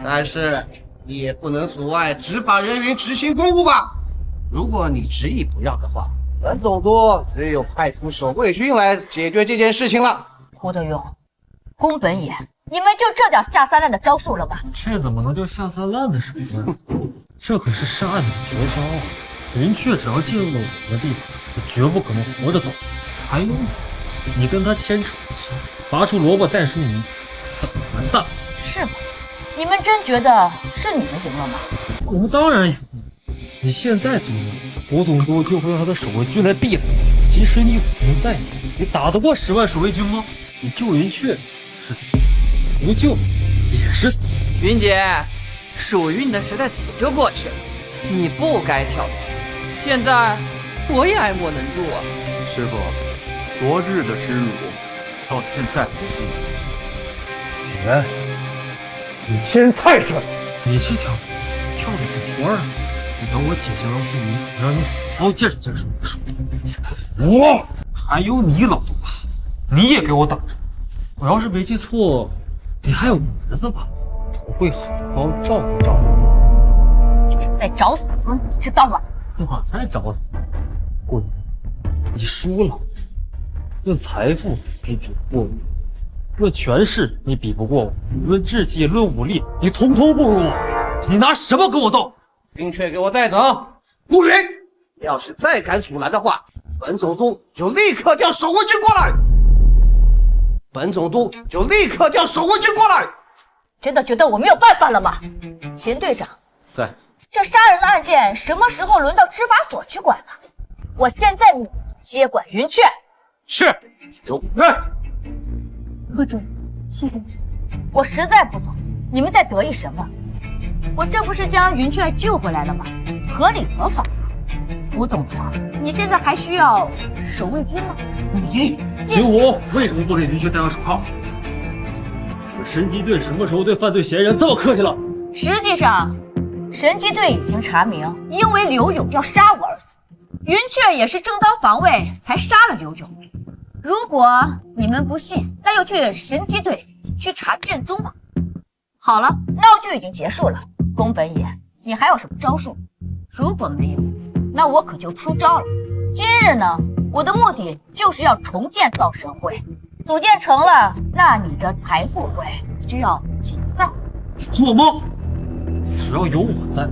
但是你也不能阻碍执法人员执行公务吧？如果你执意不要的话，本总督只有派出守卫军来解决这件事情了。胡德庸，宫本野，你们就这点下三滥的招数了吗？这怎么能叫下三滥的手段？这可是杀你的绝招啊！云雀只要进入了我们的地盘，就绝不可能活着走出来。还有你跟他牵扯不清，拔出萝卜带树泥，等完蛋。是吗？你们真觉得是你们赢了吗？我们当然赢了。你现在就赢，胡总督就会让他的守卫军来毙了你。即使你武功再高，你打得过10万守卫军吗？你救云雀是死，不救也是死。云姐，属于你的时代早就过去了，你不该跳崖。现在我也爱莫能助啊。师傅，昨日的之辱到现在还记得。景元，你欺人太甚！你去跳的是徒儿，你等我解决完顾云，我让你好好见识见识我的手艺。我还有你老东西，你也给我等着！我要是没记错，你还有儿子吧？我会好好照顾照顾你。就是在找死，你知道吗？我才找死！顾云，你输了。论财富，你比不过我；论权势，你比不过我；论智计，论武力，你统统不如我。你拿什么跟我斗？云雀给我带走！顾云，要是再敢阻拦的话，本总督就立刻调守卫军过来！本总督就立刻调守卫军过来！真的觉得我没有办法了吗？秦队长，在。这杀人的案件什么时候轮到执法所去管了？我现在接管云雀。是。有。何主，谢谢。我实在不懂，你们在得意什么？我这不是将云雀救回来了吗？合理合法。吴总督，你现在还需要守卫军吗？你秦武为什么不给云雀戴上手铐？这神机队什么时候对犯罪嫌疑人这么客气了？实际上，神机队已经查明，因为刘勇要杀我儿子，云雀也是正当防卫才杀了刘勇。如果你们不信，那就去神机队去查卷宗吧。好了，闹剧已经结束了。宫本野，你还有什么招数？如果没有，那我可就出招了。今日呢，我的目的就是要重建造神会，组建成了，那你的财富会就要解散。做梦！只要有我在，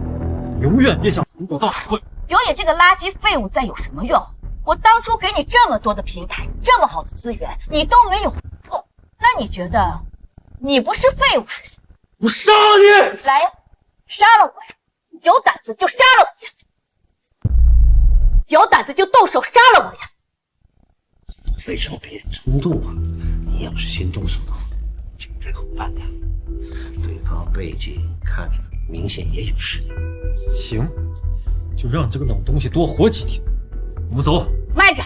永远别想夺走海会。有你这个垃圾废物在有什么用？我当初给你这么多的平台，这么好的资源，你都没有用，那你觉得你不是废物是什么？我杀你！来呀，杀了我呀！有胆子就杀了我呀！有胆子就动手杀了我呀！非常别冲动啊！你要是先动手的话，就最后判断。对方背景看着明显也有实力。行，就让这个老东西多活几天。我们走。慢着！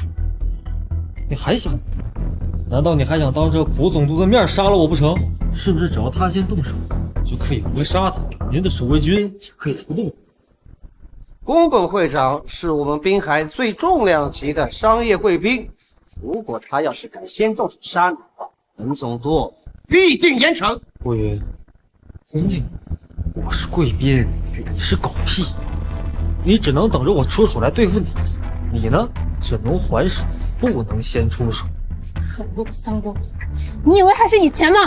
你还想怎么样？难道你还想当着蒲总督的面杀了我不成？是不是只要他先动手，就可以不会杀他？您的守卫军也可以出动。宫本会长是我们滨海最重量级的商业贵宾，如果他要是敢先动手杀你的话，本总督必定严惩。顾云，兄弟，我是贵宾，你是狗屁，你只能等着我出手来对付你。你呢，只能还手，不能先出手。可恶的三公，你以为还是以前吗？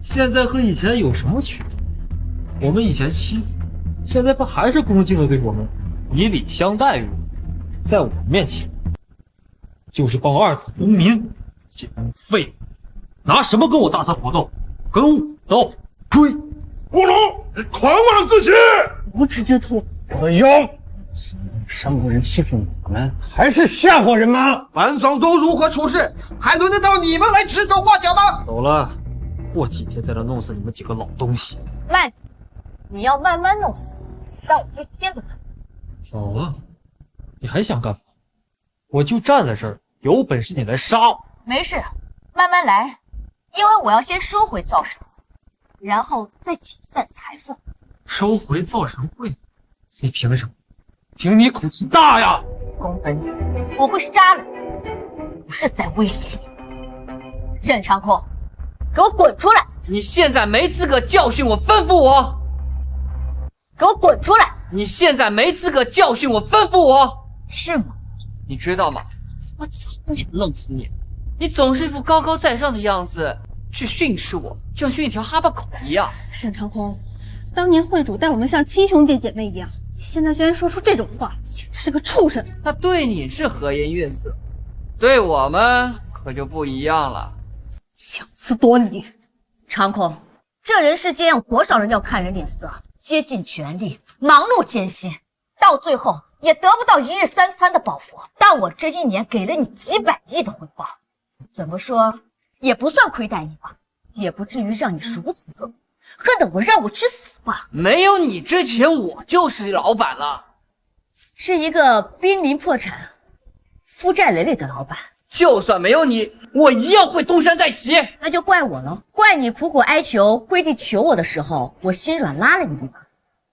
现在和以前有什么区别？我们以前欺负，现在不还是恭敬的对我们以礼相待于我？在我面前，就是帮二等公民，这帮废物，拿什么跟我大藏国斗？跟我斗？呸！乌龙，你狂妄自欺！无耻之徒！我的腰！山国人欺负我们，还是下国人吗？本总督如何处事，还轮得到你们来指手画脚吗？走了，过几天再来弄死你们几个老东西。慢，你要慢慢弄死，让我可以接得住。好啊，你还想干嘛？我就站在这儿，有本事你来杀我。没事，慢慢来，因为我要先收回造神，然后再解散财富。收回造神会？你凭什么？凭你口气大呀！宫本，我会杀了你，不是在威胁你。任长空，给我滚出来！你现在没资格教训我，吩咐我！给我滚出来！你现在没资格教训我，吩咐我！是吗？你知道吗？我早就想弄死你！你总是一副高高在上的样子去训斥我，就像训一条哈巴狗一样。沈长空，当年会主待我们像亲兄弟姐妹一样，你现在居然说出这种话，简直是个畜生！他对你是和颜悦色，对我们可就不一样了。强词夺理！长空，这人世间有多少人要看人脸色，竭尽全力，忙碌艰辛，到最后也得不到一日三餐的饱腹。但我这一年给了你几百亿的回报，怎么说也不算亏待你吧，也不至于让你如此恶，恨得我让我去死吧。没有你之前，我就是老板了，是一个濒临破产、负债累累的老板。就算没有你，我一样会东山再起。那就怪我了，怪你苦苦哀求、跪地求我的时候，我心软拉了你一把。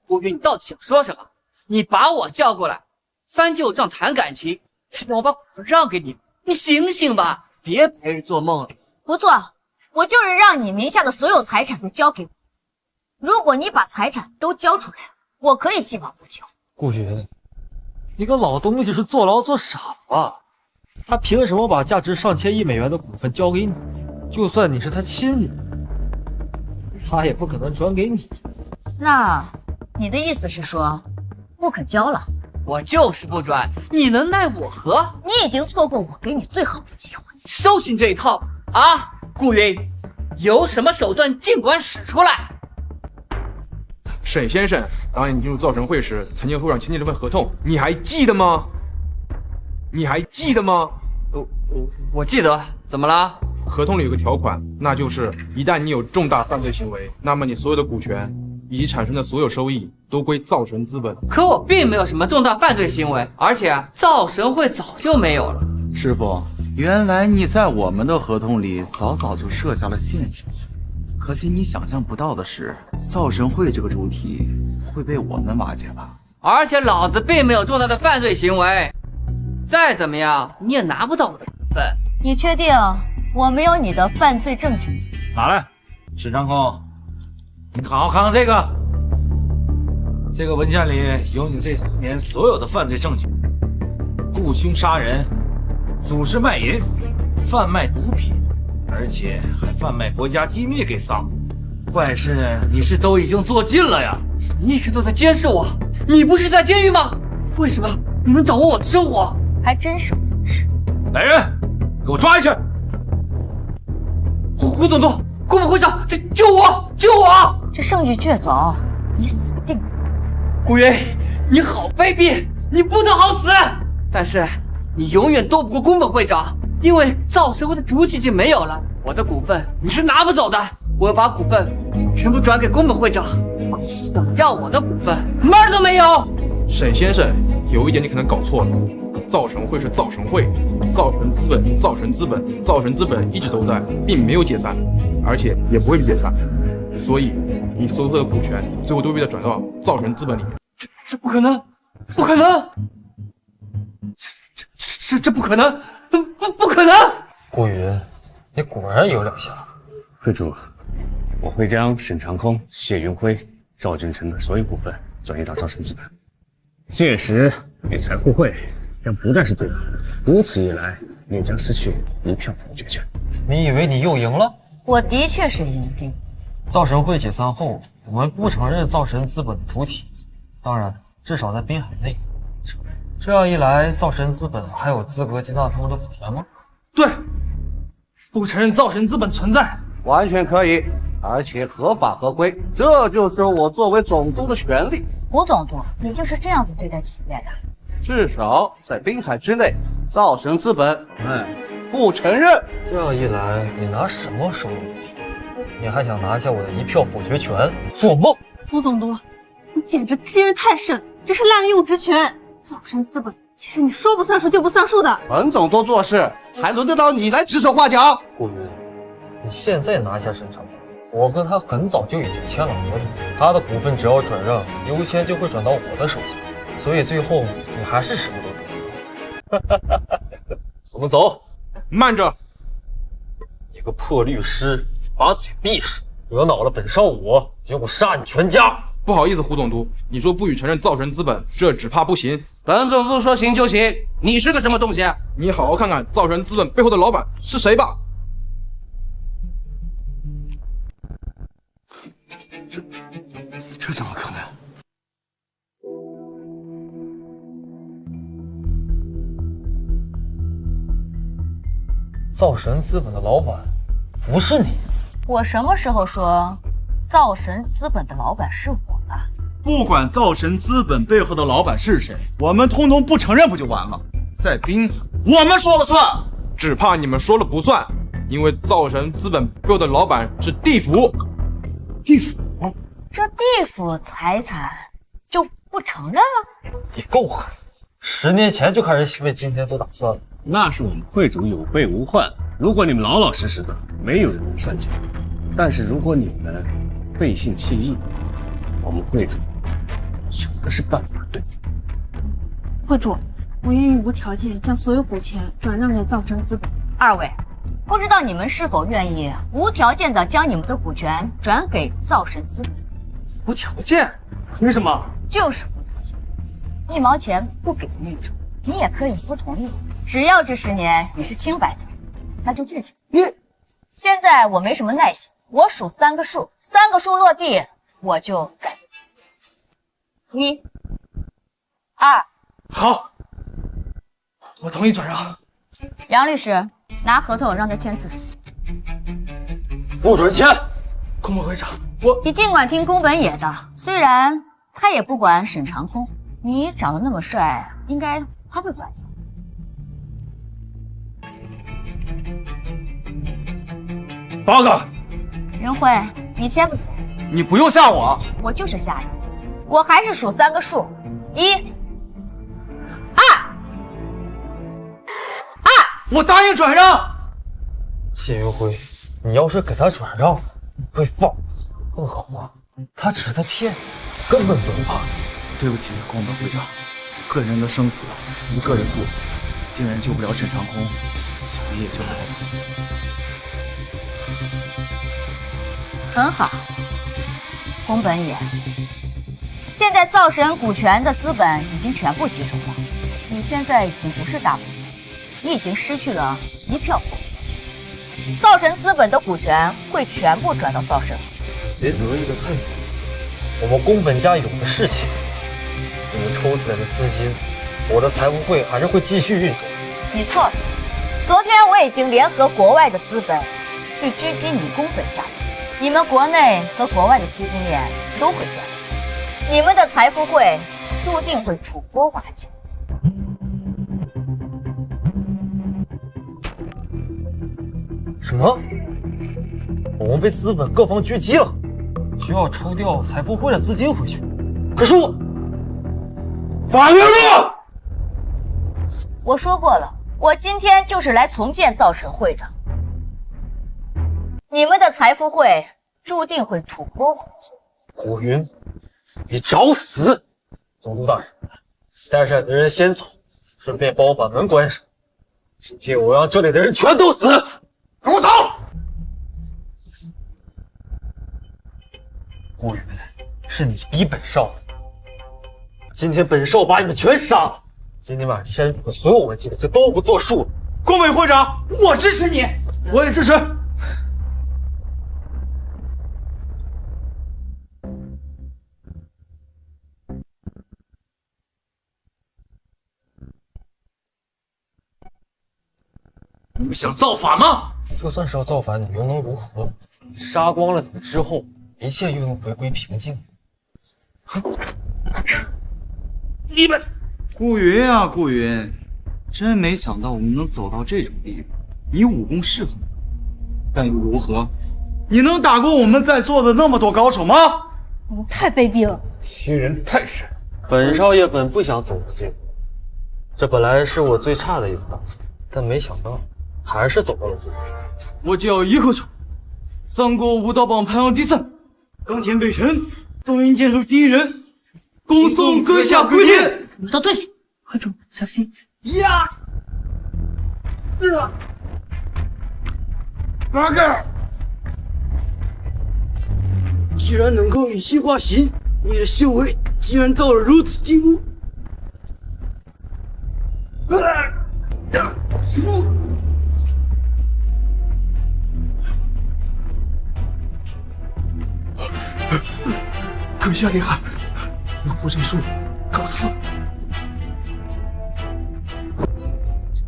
顾云，你到底想说什么？你把我叫过来，翻旧账谈感情，是让我把股份让给你？你醒醒吧，别白日做梦了。不错，我就是让你名下的所有财产都交给我。如果你把财产都交出来，我可以既往不咎。顾云，你个老东西是坐牢坐傻吧？他凭什么把价值上千亿美元的股份交给你？就算你是他亲人，他也不可能转给你。那你的意思是说不可交了？我就是不转，你能奈我何？你已经错过我给你最好的机会。收起这一套啊！顾云，有什么手段尽管使出来。沈先生，当年你进入造神会时，曾经和会长签订了份合同，你还记得吗？你还记得吗？我记得。怎么了？合同里有个条款，那就是一旦你有重大犯罪行为，那么你所有的股权以及产生的所有收益都归造神资本。可我并没有什么重大犯罪行为，而且造神会早就没有了。师傅，原来你在我们的合同里早就设下了陷阱。可惜你想象不到的是，造神会这个主体会被我们瓦解吧？而且老子并没有重大的犯罪行为，再怎么样你也拿不到我的股份。你确定我没有你的犯罪证据？拿来，沈长空，你好好看看这个。这个文件里有你这10年所有的犯罪证据：雇凶杀人、组织卖淫、贩卖毒品，而且还贩卖国家机密给丧。怪事你是都已经做尽了呀！你一直都在监视我，你不是在监狱吗？为什么你能掌握我的生活？还真是无知。来人，给我抓下去！胡总督，顾副会长，救我！救我！这证据确凿，你死定了。顾云，你好卑鄙，你不得好死！但是你永远斗不过宫本会长，因为造神会的主体已经没有了，我的股份你是拿不走的。我要把股份全部转给宫本会长，想要我的股份门儿都没有。沈先生，有一点你可能搞错了，造神会是造神会，造神资本是造神资本，造神资本一直都在，并没有解散，而且也不会解散。所以你所有的股权最后都被他转到造神资本里面。这不可能，不可能！这不可能，不可能！顾云，你果然有两下。会主，我会将沈长空、谢云辉、赵俊成的所有股份转移到造神资本，届时你财富会将不再是最大，如此一来，你将失去一票否决权。你以为你又赢了？我的确是赢定。造神会解散后，我们不承认造神资本的主体，当然，至少在滨海内。这样一来，造神资本还有资格接纳他们的股权吗？对，不承认造神资本存在，完全可以，而且合法合规，这就是我作为总督的权利。胡总督，你就是这样子对待企业的？至少在滨海之内，造神资本，不承认。这样一来，你拿什么收入去？你还想拿下我的一票否决权？做梦！胡总督，你简直欺人太甚，这是滥用职权。造神资本其实你说不算数就不算数的。本总督做事，还轮得到你来指手画脚？顾云，你现在拿下沈长空，我和他很早就已经签了合同，他的股份只要转让，优先就会转到我的手下，所以最后你还是什么都得不到。我们走。慢着！你个破律师，把嘴闭实，惹恼了本少武，就我杀你全家！不好意思，胡总督，你说不予承认造神资本，这只怕不行。本总督说行就行，你是个什么东西？你好好看看造神资本背后的老板是谁吧。这怎么可能？造神资本的老板不是你？我什么时候说造神资本的老板是我了？不管造神资本背后的老板是谁，我们通通不承认不就完了？在滨海，我们说了算。只怕你们说了不算，因为造神资本背后的老板是地府。地府？这地府财产就不承认了？你够狠！10年前就开始为今天做打算了。那是我们会主有备无患。如果你们老老实实的，没有人能算计。但是如果你们背信弃义，我们会主有的是办法对付。会主，我愿意无条件将所有股权转让给造神资本。二位，不知道你们是否愿意无条件的将你们的股权转给造神资本？无条件？为什么？就是无条件，1毛钱不给的那种。你也可以不同意，只要这10年你是清白的，那就拒绝。现在我没什么耐心，我数3个数，3个数落地我就改。1、2。好，我同意转让。杨律师，拿合同让他签字。不准签！宫本会长，你尽管听宫本野的，虽然他也不管沈长空，你长得那么帅，应该他会管你。8个。云辉，你签不签？你不用吓我。我就是吓你。我还是数3个数，1、2。我答应转让。谢云辉，你要是给他转让，你会放。更何况他只是在骗你，根本不用怕他。对不起，宫本会长，个人的生死一个人过，竟然救不了沈长空，想也救不了。很好，宫本野，现在造神股权的资本已经全部集中了，你现在已经不是大股东，你已经失去了1票否决权。造神资本的股权会全部转到造神。别得意的太早，我们宫本家有的是钱，你们抽出来的资金我的财富会还是会继续运转。你错了，昨天我已经联合国外的资本去狙击你宫本家族，你们国内和国外的资金链都会断，你们的财富会注定会土崩瓦解。什么？我们被资本各方狙击了，需要抽调财富会的资金回去。可是我，马明路，我说过了，我今天就是来重建造神会的。你们的财富会注定会土崩瓦解。古云，你找死！总督大人，带上你的人先走，顺便帮我把门关上。今天我让这里的人全都死！给我走！顾云，是你逼本少的。今天本少把你们全杀了。今天晚上签署的所有文件就都不作数了。宫本会长，我支持你，我也支持。你们想造反吗？就算是要造反，你们又能如何？杀光了你们之后，一切又能回归平静。你们，顾云啊，顾云，真没想到我们能走到这种地步。你武功是很高，但又如何？你能打过我们在座的那么多高手吗？你们太卑鄙了！欺人太甚！本少爷本不想走的这步，这本来是我最差的一个打算，但没想到还是走到了这步。我只有一个错，三国武道榜排行第3，当前北辰东云剑术第1人，恭送阁下归天。你都退下！快住，小心！呀！八个！居然能够以形化形，你的修为竟然到了如此地步！阁下厉害，老夫认输，告辞。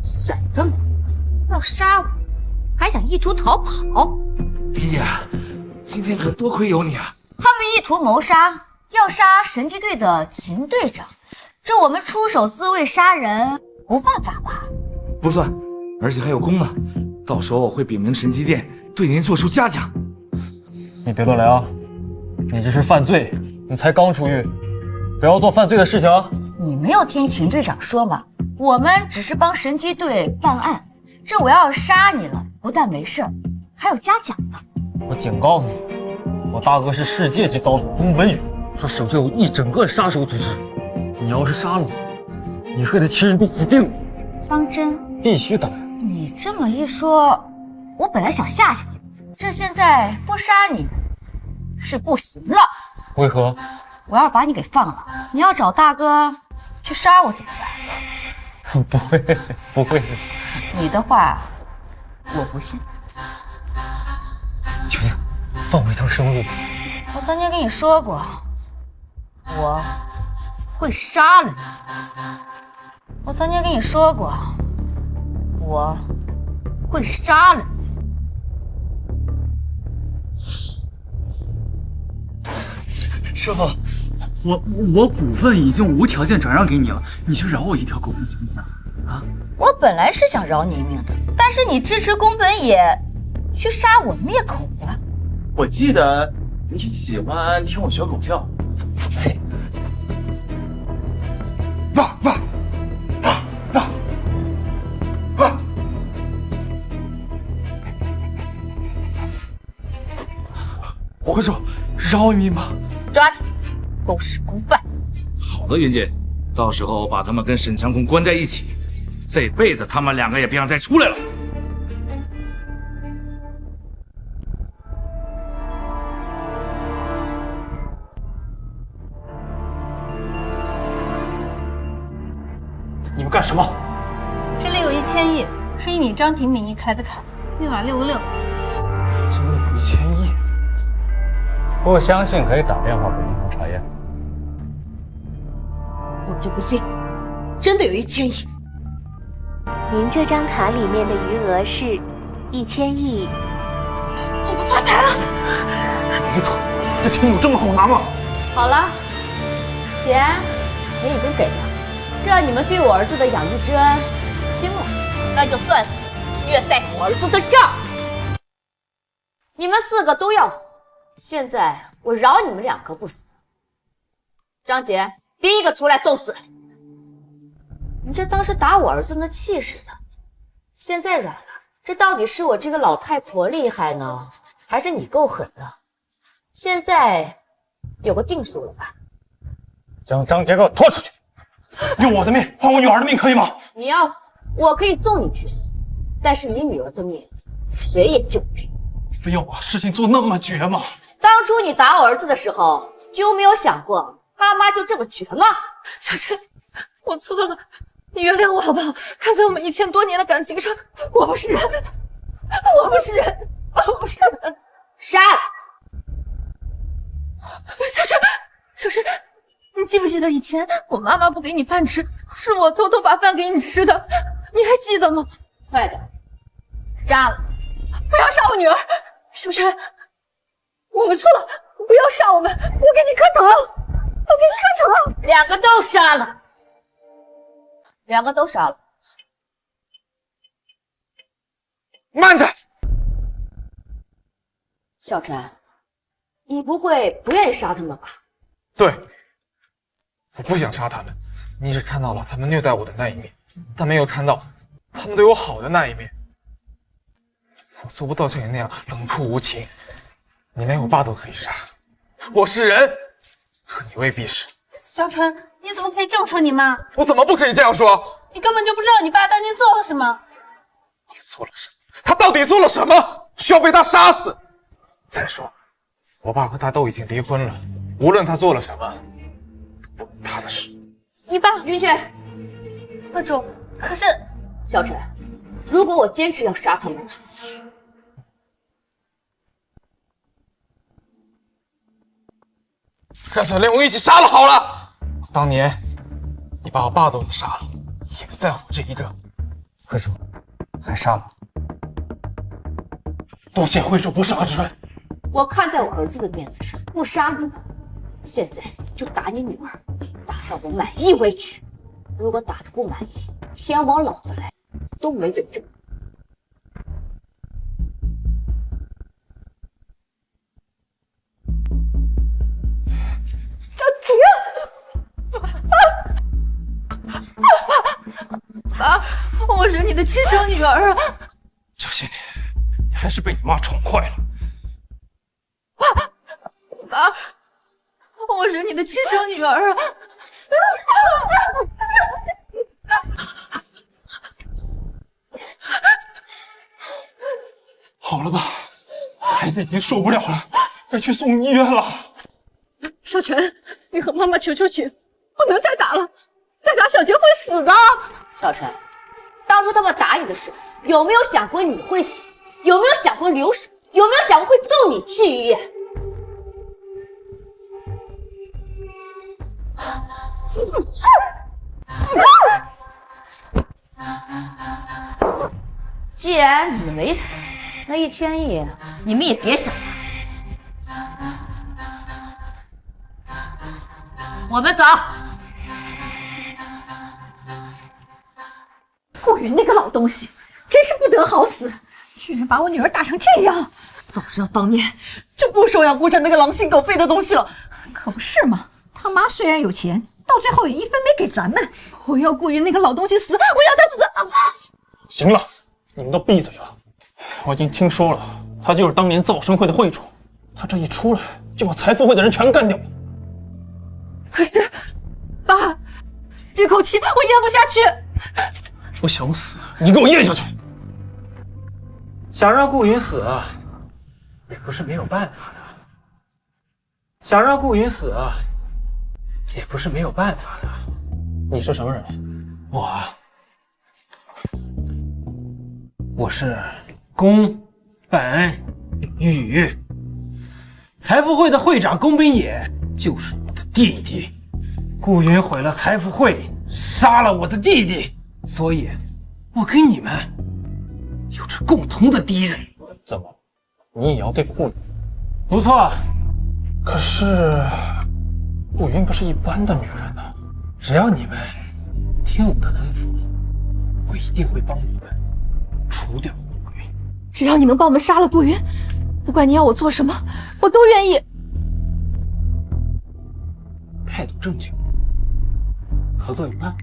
闪得美，要杀我，还想意图逃跑？丁姐，今天可多亏有你啊！他们意图谋杀，要杀神击队的秦队长，这我们出手自卫杀人不犯法吧？不算，而且还有功呢。到时候我会禀明神机殿，对您做出嘉奖。你别乱来啊！你这是犯罪，你才刚出狱，不要做犯罪的事情啊！你没有听秦队长说吗？我们只是帮神机队办案，这我要是杀你了，不但没事儿，还有嘉奖呢。我警告你，我大哥是世界级高手宫本宇，他手下有一整个杀手组织。你要是杀了我，你和你的亲人都死定了。方针必须打。你这么一说，我本来想吓吓你，这现在不杀你是不行了。为何？我要是把你给放了，你要找大哥去杀我怎么办？不会，不会。你的话我不信。求你放我一条生路。我曾经跟你说过，我会杀了你。我曾经跟你说过，我会杀了你。师傅，我股份已经无条件转让给你了，你就饶我一条狗命行不行？啊！我本来是想饶你一命的，但是你支持宫本野去杀我灭口了。我记得你喜欢听我学狗叫。会长，饶我一命吧！抓起，公事公办。好的，云姐，到时候把他们跟沈长空关在一起，这辈子他们2个也别想再出来了。你们干什么？这里有1000亿，是以你张婷名义开的卡，密码666。这里有1000亿。不相信可以打电话给银行查验。我就不信，真的有1000亿。您这张卡里面的余额是1000亿。我们发财了！愚蠢，这钱有这么好拿吗？好了，钱也已经给了，这样你们对我儿子的养育之恩清了，那就算是虐待我儿子的账。你们4个都要死，现在我饶你们2个不死。张杰，第一个出来送死！你这当时打我儿子那气势呢，现在软了，这到底是我这个老太婆厉害呢，还是你够狠呢？现在有个定数了吧？将张杰给我拖出去！用我的命换我女儿的命，可以吗？你要死，我可以送你去死，但是你女儿的命，谁也救不了。非要把事情做那么绝吗？当初你打我儿子的时候，就没有想过他妈就这么绝吗？小陈，我错了，你原谅我好不好？看在我们1000多年的感情上，我不是人，我不是人，我不是人！杀了！小陈，小陈，你记不记得以前我妈妈不给你饭吃，是我偷偷把饭给你吃的，你还记得吗？快点，杀了！不要杀我女儿！小陈，我们错了，不要杀我们！我给你磕头，我给你磕头！2个都杀了，2个都杀了。慢着，小陈，你不会不愿意杀他们吧？对，我不想杀他们。你只看到了他们虐待我的那一面，但没有看到他们对我好的那一面。我做不到像你那样冷酷无情，你连我爸都可以杀，我是人，可你未必是。小陈，你怎么可以这么说你妈？我怎么不可以这样说？你根本就不知道你爸当年做了什么。你做了什么？他到底做了什么？需要被他杀死？再说，我爸和他都已经离婚了，无论他做了什么，都不关他的事。你爸云雀，贺主，可是小陈，如果我坚持要杀他们呢？干脆连我一起杀了好了。当年你把我爸都给杀了，也不在乎这一个。会主，还杀吗？多谢会主不杀之恩。我看在我儿子的面子上，不杀你们。现在就打你女儿，打到我满意为止。如果打得不满意，天王老子来都没有用。爸，我是你的亲生女儿啊！这些年，你还是被你妈宠坏了。爸，我是你的亲生女儿啊！好了吧，孩子已经受不了了，该去送医院了。小陈，你和妈妈求求情，不能再打了，再打小杰会死的。小陈，当初他们打你的时候，有没有想过你会死？有没有想过留守？有没有想过会送你去医院？既然你们没死，那1000亿你们也别想了。我们走。顾云那个老东西，真是不得好死，居然把我女儿打成这样。早知道当年就不收养顾晨那个狼心狗肺的东西了。可不是嘛，他妈虽然有钱，到最后也1分没给咱们。我要顾云那个老东西死，我要他死！行了，你们都闭嘴吧。我已经听说了，他就是当年造神会的会主，他这一出来就把财富会的人全干掉了。可是，爸，这口气我咽不下去。不想死，你给我咽下去！想让顾云死，也不是没有办法的。想让顾云死，也不是没有办法的。你是什么人？我是宫本宇，财富会的会长宫本野就是我的弟弟。顾云毁了财富会，杀了我的弟弟，所以我跟你们有着共同的敌人。怎么，你也要对付顾云？不错，可是顾云不是一般的女人啊！只要你们听我的吩咐，我一定会帮你们除掉顾云。只要你能帮我们杀了顾云，不管你要我做什么，我都愿意。态度正确，合作有伴。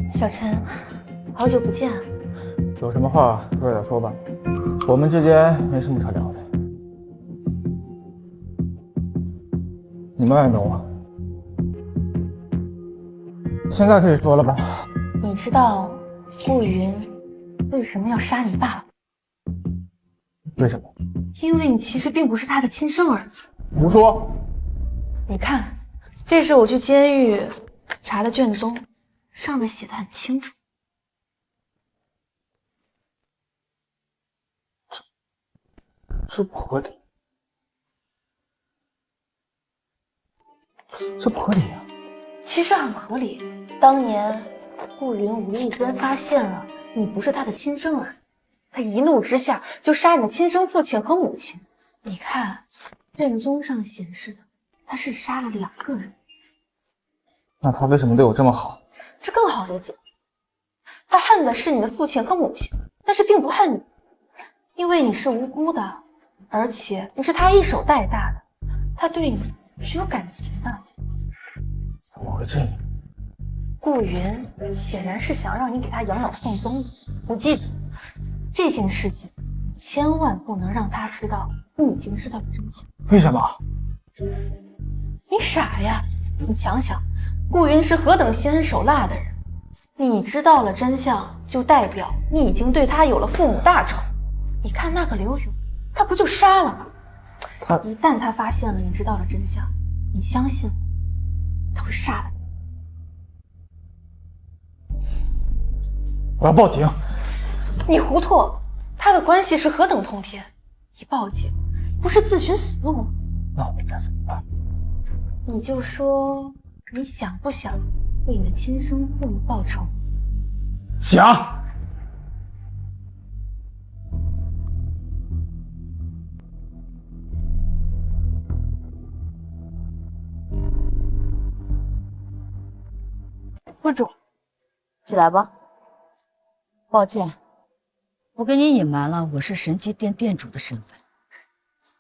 小陈，好久不见。有什么话快点说吧，我们之间没什么可聊的。你们爱懂我，现在可以说了吧？你知道顾云为什么要杀你爸爸？为什么？因为你其实并不是他的亲生儿子。胡说！你看，这是我去监狱查的卷宗，上面写的很清楚。这不合理，这不合理啊！其实很合理。当年顾云无意间发现了你不是他的亲生儿子，他一怒之下就杀你的亲生父亲和母亲。你看，卷宗上显示的，他是杀了2个人。那他为什么对我这么好？这更好理解，他恨的是你的父亲和母亲，但是并不恨你，因为你是无辜的，而且你是他一手带大的，他对你是有感情的。怎么会这样？顾云显然是想让你给他养老送终的。你记得这件事情，千万不能让他知道你已经知道了真相。为什么？你傻呀！你想想，顾云是何等心狠手辣的人，你知道了真相，就代表你已经对他有了父母大仇。你看那个刘勇，他不就杀了吗？一旦他发现了你知道了真相，你相信我，他会杀了你。我要报警！你糊涂，他的关系是何等通天，一报警不是自寻死路吗？那我应该怎么办？你就说你想不想为你的亲生父母报仇？想。会主，起来吧。抱歉，我给你隐瞒了我是神机店店主的身份。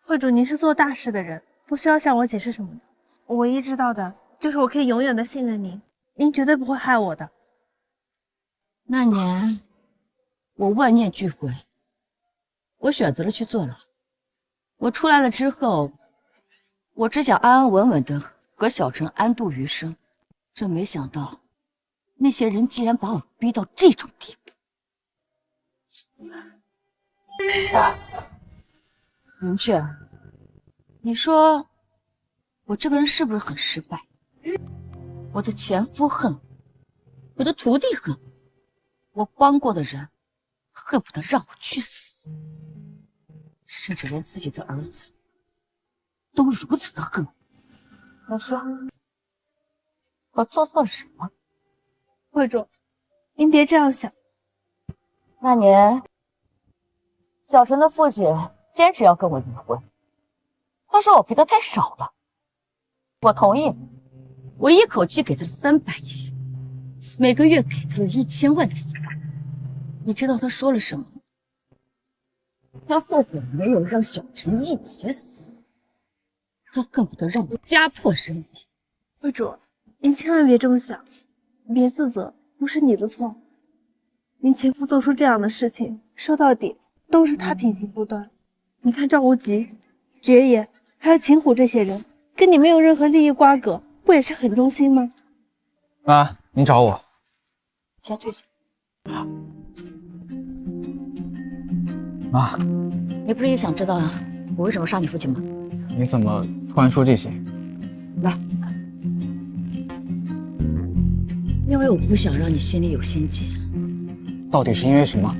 会主，您是做大事的人，不需要向我解释什么的。我唯一知道的就是我可以永远的信任您，您绝对不会害我的。那年我万念俱灰，我选择了去坐牢。我出来了之后，我只想安安稳稳的和小陈安度余生，真没想到那些人竟然把我逼到这种地步。明确，你说我这个人是不是很失败？我的前夫恨，我的徒弟恨，我帮过的人恨不得让我去死，甚至连自己的儿子都如此的恨我。你说我做错了什么？会主，您别这样想。那年小陈的父亲坚持要跟我离婚，他说我陪他太少了，我同意，我一口气给他了300亿，每个月给他了1000万的抚养。你知道他说了什么吗？他后悔没有让小陈一起死，他恨不得让我家破人亡。会主，您千万别这么想，别自责，不是你的错。您前夫做出这样的事情，说到底都是他品行不端。你看赵无极、爵爷还有秦虎这些人，跟你没有任何利益瓜葛，不也是很忠心吗？妈，您找我。先退下。妈，你不是也想知道我为什么杀你父亲吗？你怎么突然说这些？来，因为我不想让你心里有心结。到底是因为什么？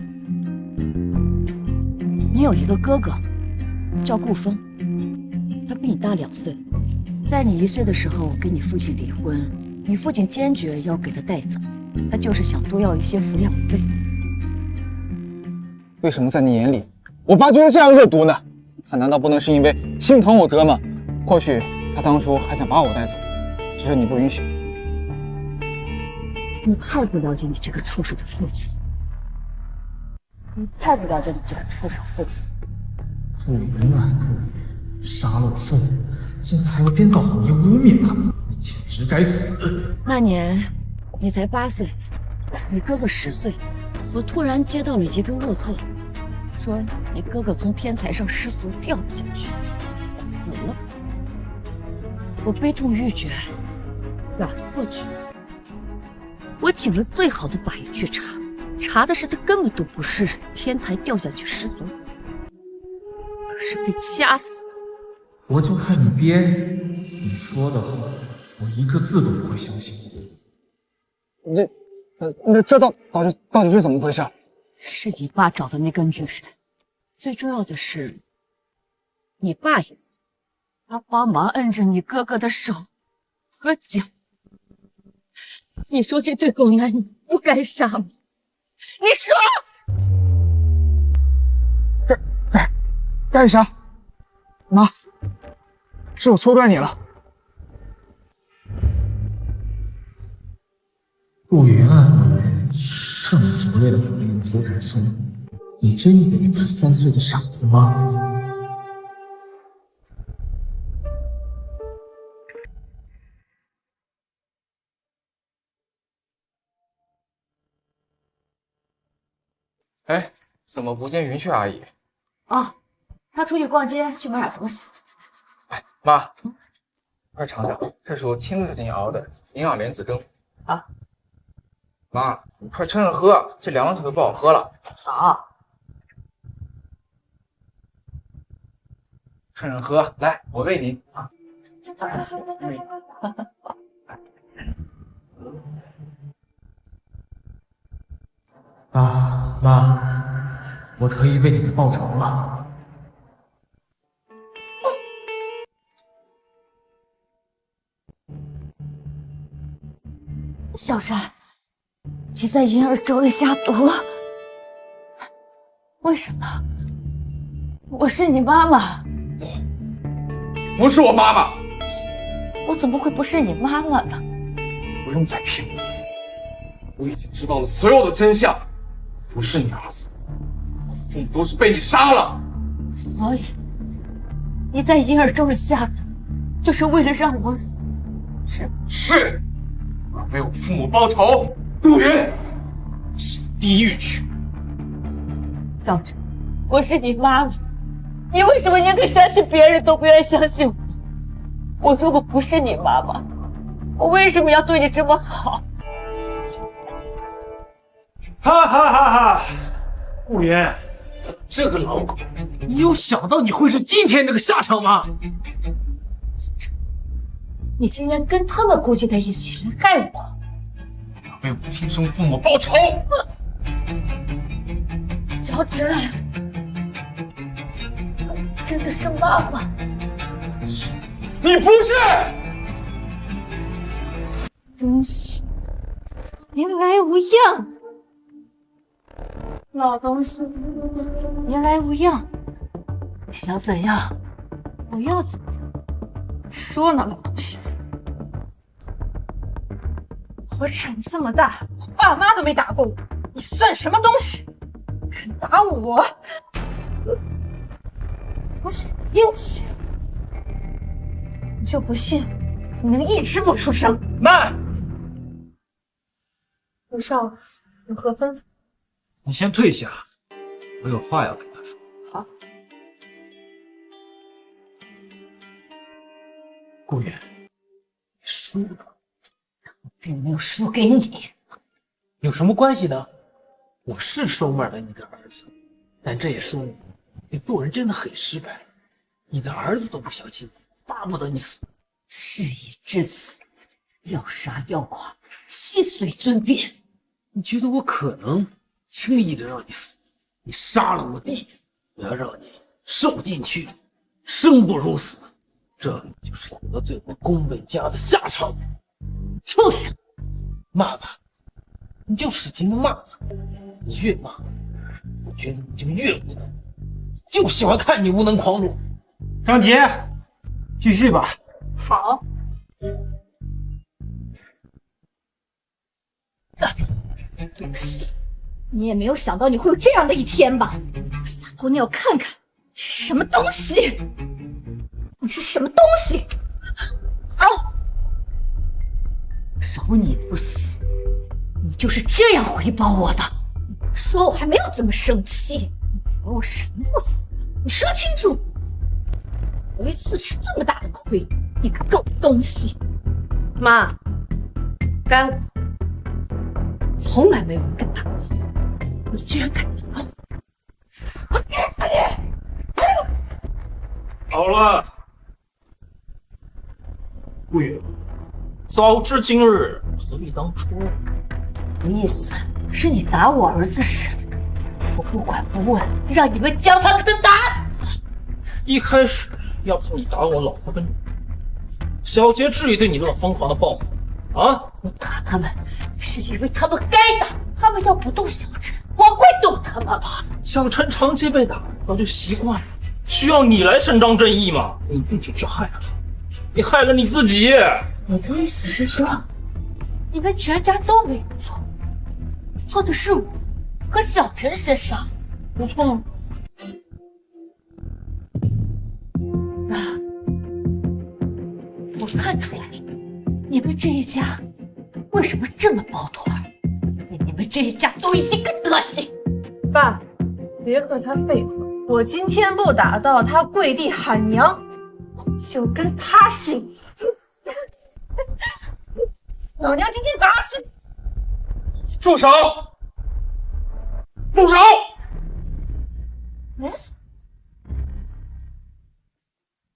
你有一个哥哥，叫顾风，他比你大2岁，在你1岁的时候跟你父亲离婚，你父亲坚决要给他带走，他就是想多要一些抚养费。为什么在你眼里，我爸就是这样恶毒呢？他难道不能是因为心疼我哥吗？或许他当初还想把我带走，只是你不允许。你太不了解你这个畜生的父亲，你太不了解你这个畜生父亲。顾云啊，杀了我父母，现在还要编造谎言污蔑他，你简直该死！那年你才8岁，你哥哥10岁，我突然接到了一个噩耗，说你哥哥从天台上失足掉了下去，死了。我悲痛欲绝，赶过去。我请了最好的法医去查，查的是他根本都不是天台掉下去失足死，而是被掐死。我就看你编，你说的话，我一个字都不会相信。那这到底是怎么回事？是你爸找的那根巨神，最重要的是，你爸也在，他帮忙摁着你哥哥的手和脚。你说这对狗男女不该杀吗？你说！该杀。妈，是我错怪你了。顾云啊，这么拙劣的谎言你都敢说，你真以为你是3岁的傻子吗？哎，怎么不见云雀阿姨？哦，她出去逛街，去买点东西。妈，快尝尝，这是我亲自给你熬的营养莲子羹。好。妈，你快趁热喝，这凉了可就不好喝了。好。趁热喝，来，我喂您啊。啊，妈，我可以为你们报仇了。小珍，你在银儿粥里下毒，为什么？我是你妈妈。不是我妈妈。我怎么会不是你妈妈呢？不用再骗我，我已经知道了所有的真相。不是你儿子，我的父母都是被你杀了。所以你在银儿粥里下毒，就是为了让我死，是吗？是。我要为我父母报仇。陆云，上地狱去！小珍，我是你妈妈，你为什么宁可相信别人都不愿意相信我？我如果不是你妈妈，我为什么要对你这么好？哈哈哈哈！顾云，这个老狗，你有想到你会是今天这个下场吗？你竟然跟他们勾结在一起来害我！要为我亲生父母报仇！小珍，真的是妈妈？你不是！东西言来无恙，老东西言来无恙，你想怎样？我要怎样？说呢，老东西，我长这么大，我爸妈都没打过我，你算什么东西？敢打我，我是阴气！你就不信你能一直不出声？慢！陆少有何吩咐？你先退下，我有话要跟他说。好。顾远，你输了。我并没有输给你。有什么关系呢？我是收买了你的儿子，但这也说明你做人真的很失败。你的儿子都不相信你，巴不得你死。事已至此，要杀要剐，悉随尊便。你觉得我可能轻易的让你死？你杀了我弟弟，我要让你受尽屈辱，生不如死，这就是得罪我宫本家的下场。畜生！骂吧，你就使劲的骂他，你越骂，我觉得你就越无能，就喜欢看你无能狂怒。张杰，继续吧。好。东西，你也没有想到你会有这样的一天吧？撒泡尿看看，你是什么东西？你是什么东西？啊！饶你不死，你就是这样回报我的。说我还没有这么生气，你饶我什么不死？你说清楚！头一次吃这么大的亏，你个狗东西！妈，该我。从来没有人敢打我，你居然敢打我！我干死你！好了，顾云，早知今日，何必当初？意思是你打我儿子时，我不管不问，让你们将他给他打死。一开始要不是你打我老婆跟女儿，小杰至于对你那么疯狂的报复啊？我打他们是因为他们该打，他们要不动小陈，我会动他们吧？小陈长期被打，早就习惯了，需要你来伸张正义吗？你不仅是害了他，你害了你自己。你的意思是说，你们全家都没有错，错的是我和小陈身上？不错。那我看出来了，你们这一家为什么这么抱团？因为你们这一家都一个德行。爸，别和他废话，我今天不打到他跪地喊娘，我就跟他姓。老娘今天打死你！住手！住手！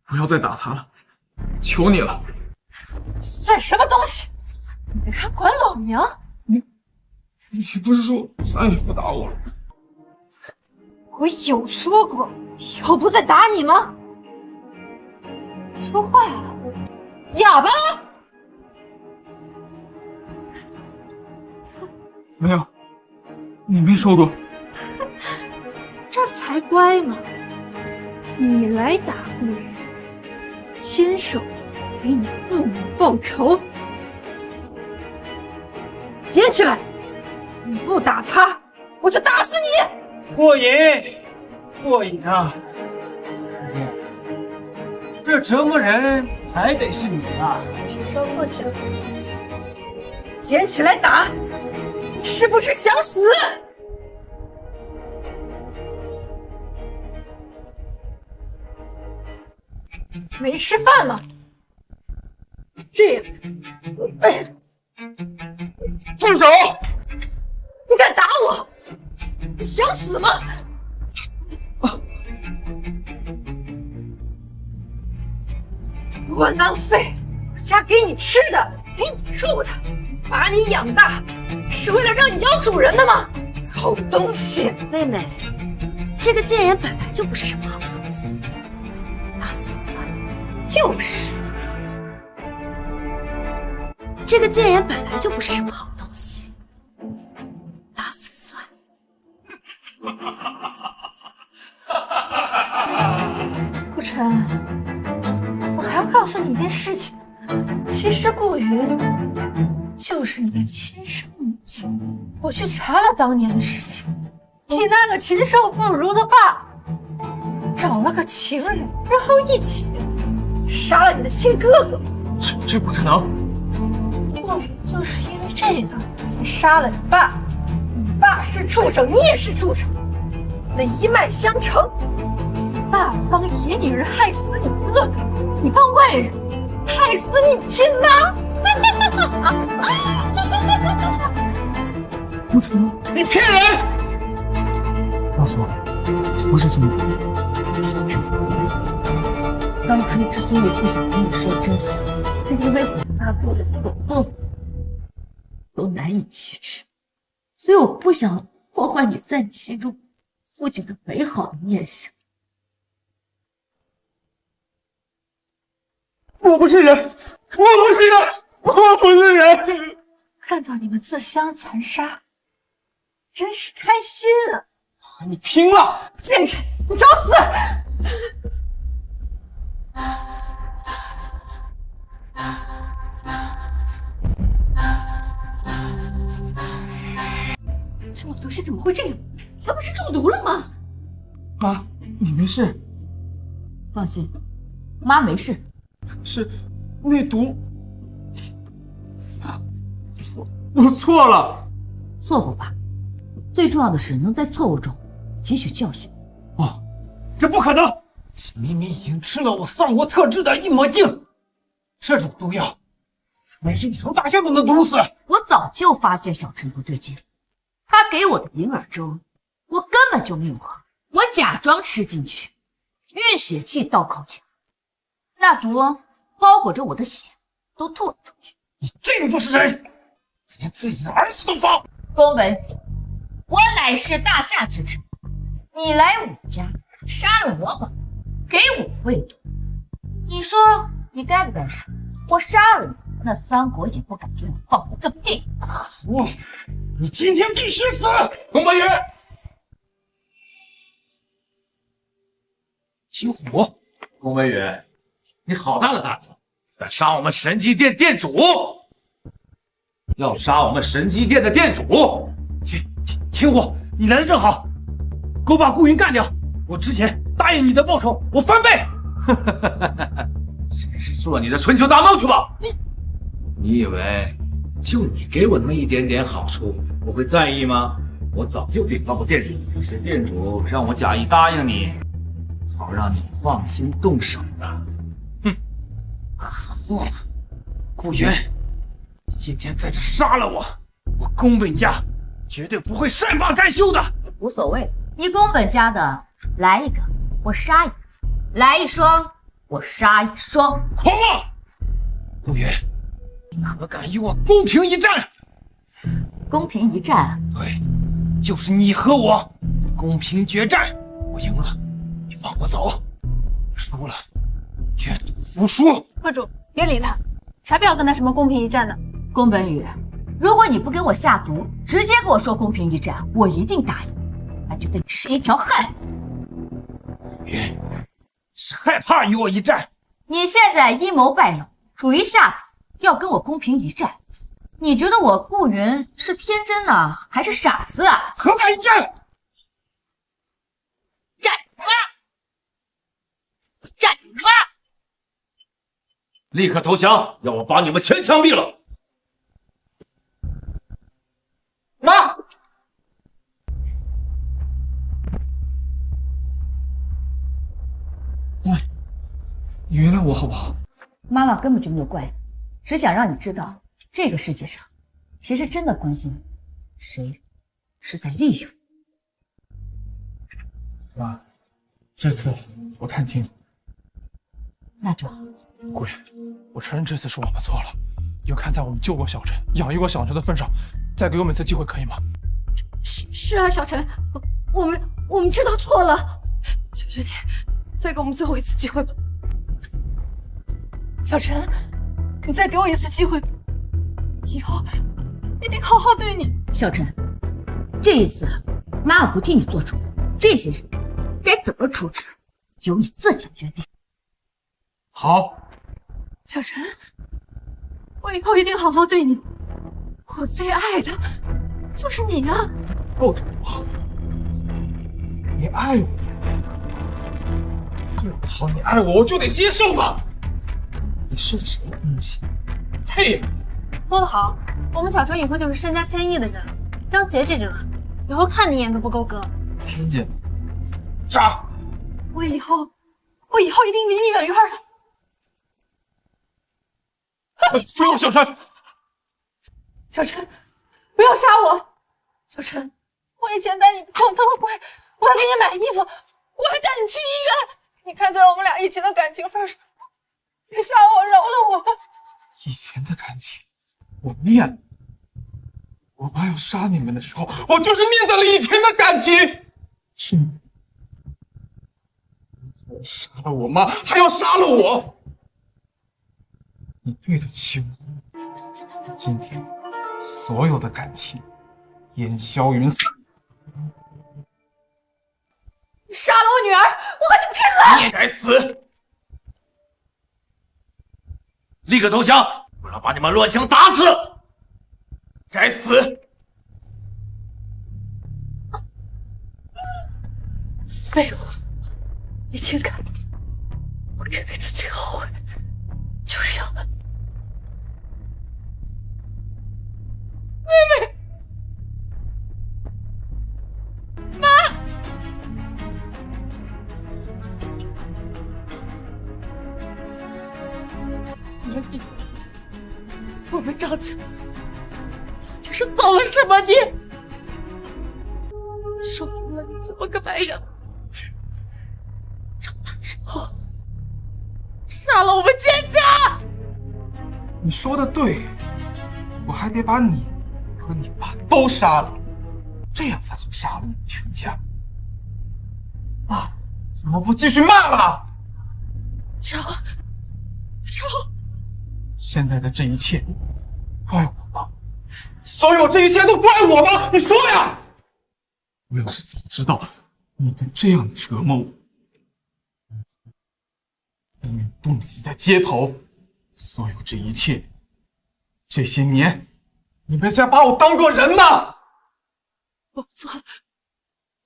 不要再打他了，求你了！算什么东西？你还管老娘？你不是说再也不打我了？我有说过以后不再打你吗？说话呀，哑巴！没有，你没说过。这才乖嘛！你来打顾云，亲手给你父母报仇。捡起来！你不打他，我就打死你！过瘾，过瘾啊！这折磨人还得是你啊！身上过强，捡起来打！你是不是想死？没吃饭吗？这样，住手！你敢打我？你想死吗？窝囊废！我家给你吃的，给你住的，把你养大，是为了让你养主人的吗？好东西！妹妹，这个贱人本来就不是什么好东西。打死算了。就是。这个贱人本来就不是什么好东西。打死算了。顾晨，我还要告诉你一件事情，其实顾云就是你的亲生母亲。我去查了当年的事情，你那个禽兽不如的爸找了个情人，然后一起杀了你的亲哥哥。这不可能！顾云就是因为这个才杀了你爸。你爸是畜生，你也是畜生，那一脉相承。爸帮野女人害死你哥哥，你帮外人害死你亲妈。不可能！你骗人！告诉我，不是这么的。当初之所以不想跟你说真相，是因为我爸做的种种都难以启齿，所以我不想破坏你在你心中父亲的美好的念想。我不是人，我不是人，我不是人！看到你们自相残杀，真是开心啊！和你拼了！贱人，你找死！这老东西怎么会这样？他不是中毒了吗？妈，你没事？放心，妈没事。是内毒。我错了。错过吧，最重要的是能在错误中汲取教训。这不可能！你明明已经吃了我丧国特制的一抹镜，这种毒药，没是一头大象都能毒死。我早就发现小陈不对劲，他给我的银耳粥，我根本就没有喝，我假装吃进去，运血气到口腔，那毒包裹着我的血都吐了出去。你这个不是人，连自己的儿子都放！公文宇，我乃是大夏之臣，你来我家杀了我宝，给我喂毒，你说你该不该杀？我杀了你，那三国也不敢对我放一个屁。可恶！你今天必须死！宫本宇，秦虎，宫本宇，你好大的胆子，敢杀我们神机店店主！要杀我们神机店的店主！秦虎，你来的正好，给我把顾云干掉！我之前答应你的报酬，我翻倍！先是做你的春秋大梦去吧！你以为就你给我那么一点点好处，我会在意吗？我早就禀报过店主，是店主让我假意答应你，好让你放心动手的。可恶！顾云，你今天在这杀了我，我宫本家绝对不会善罢甘休的。无所谓，你宫本家的来一个，我杀一个；来一双，我杀一双。狂妄！顾云，你可敢与我公平一战？公平一战？对，就是你和我公平决战。我赢了，你放我走；输了，愿赌服输。会主，别理他，才不要跟他什么公平一战呢。宫本宇，如果你不给我下毒，直接跟我说公平一战，我一定答应。还觉得你是一条汉子。云，是害怕与我一战？你现在阴谋败露，处于下风，要跟我公平一战？你觉得我顾云是天真呢，还是傻子啊？可敢一战？战妈！战妈！立刻投降，要我把你们全枪毙了！妈！妈，你原谅我好不好？妈妈根本就没有怪你，只想让你知道，这个世界上，谁是真的关心你，谁是在利用你。妈，这次我看清楚。那就好。顾云，我承认这次是我们错了，有看在我们救过小陈、养育过小陈的份上，再给我们一次机会，可以吗？是啊，小陈，我们知道错了，求求你，再给我们最后一次机会吧。小陈，你再给我一次机会，以后一定好好对你。小陈，这一次妈妈不替你做主，这些人该怎么处置，由你自己决定。好，小陈，我以后一定好好对你。我最爱的就是你啊！不懂我，你爱我，对我好，你爱我，我就得接受吗？你是什么东西？配吗？说得好，我们小陈以后就是身家千亿的人。张杰这种人，以后看你一眼都不够格。听见没？杀！我以后一定离你远远的。不要，小陈！小陈，不要杀我！小陈，我以前带你逛灯会，我还给你买衣服，我还带你去医院。你看在我们俩以前的感情份上，别杀我，饶了我吧！以前的感情，我念了。我妈要杀你们的时候，我就是念在了以前的感情。是你杀了我妈，还要杀了我！你对得起我。今天所有的感情烟消云散。你杀了我女儿，我和你拼了！你也该死！立刻投降，不然把你们乱枪打死！该死！废物！你请看，我这辈子最后悔就是养了你。妹妹，妈！你，我们张家，你是造了什么孽？收了你这么个白眼。长大之后，杀了我们全家！你说的对，我还得把你和你爸都杀了，这样才算杀了你们全家。骂怎么不继续骂了？少华，现在的这一切怪我吗？所有这一切都怪我吗？你说呀！我要是早知道你们这样折磨我，宁愿冻死在街头。所有这一切，这些年，你们在把我当过人吗？我错了，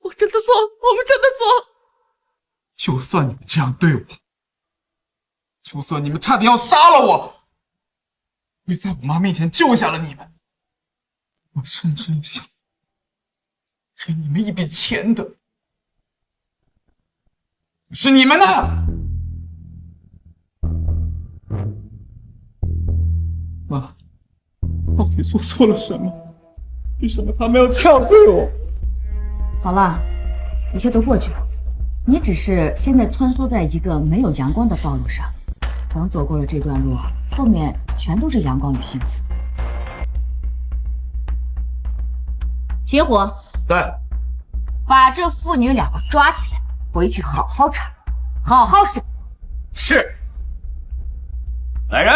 我真的错了，我们真的错了。就算你们这样对我，就算你们差点要杀了我，也在我妈面前救下了你们。我甚至想给你们一笔钱的，是你们呢！妈，到底做错了什么？为什么他们要这样对我？好了，一切都过去了。你只是现在穿梭在一个没有阳光的道路上，等走过了这段路，后面全都是阳光与幸福。秦虎，对，把这父女两个抓起来，回去好好查，好好审。是。来人！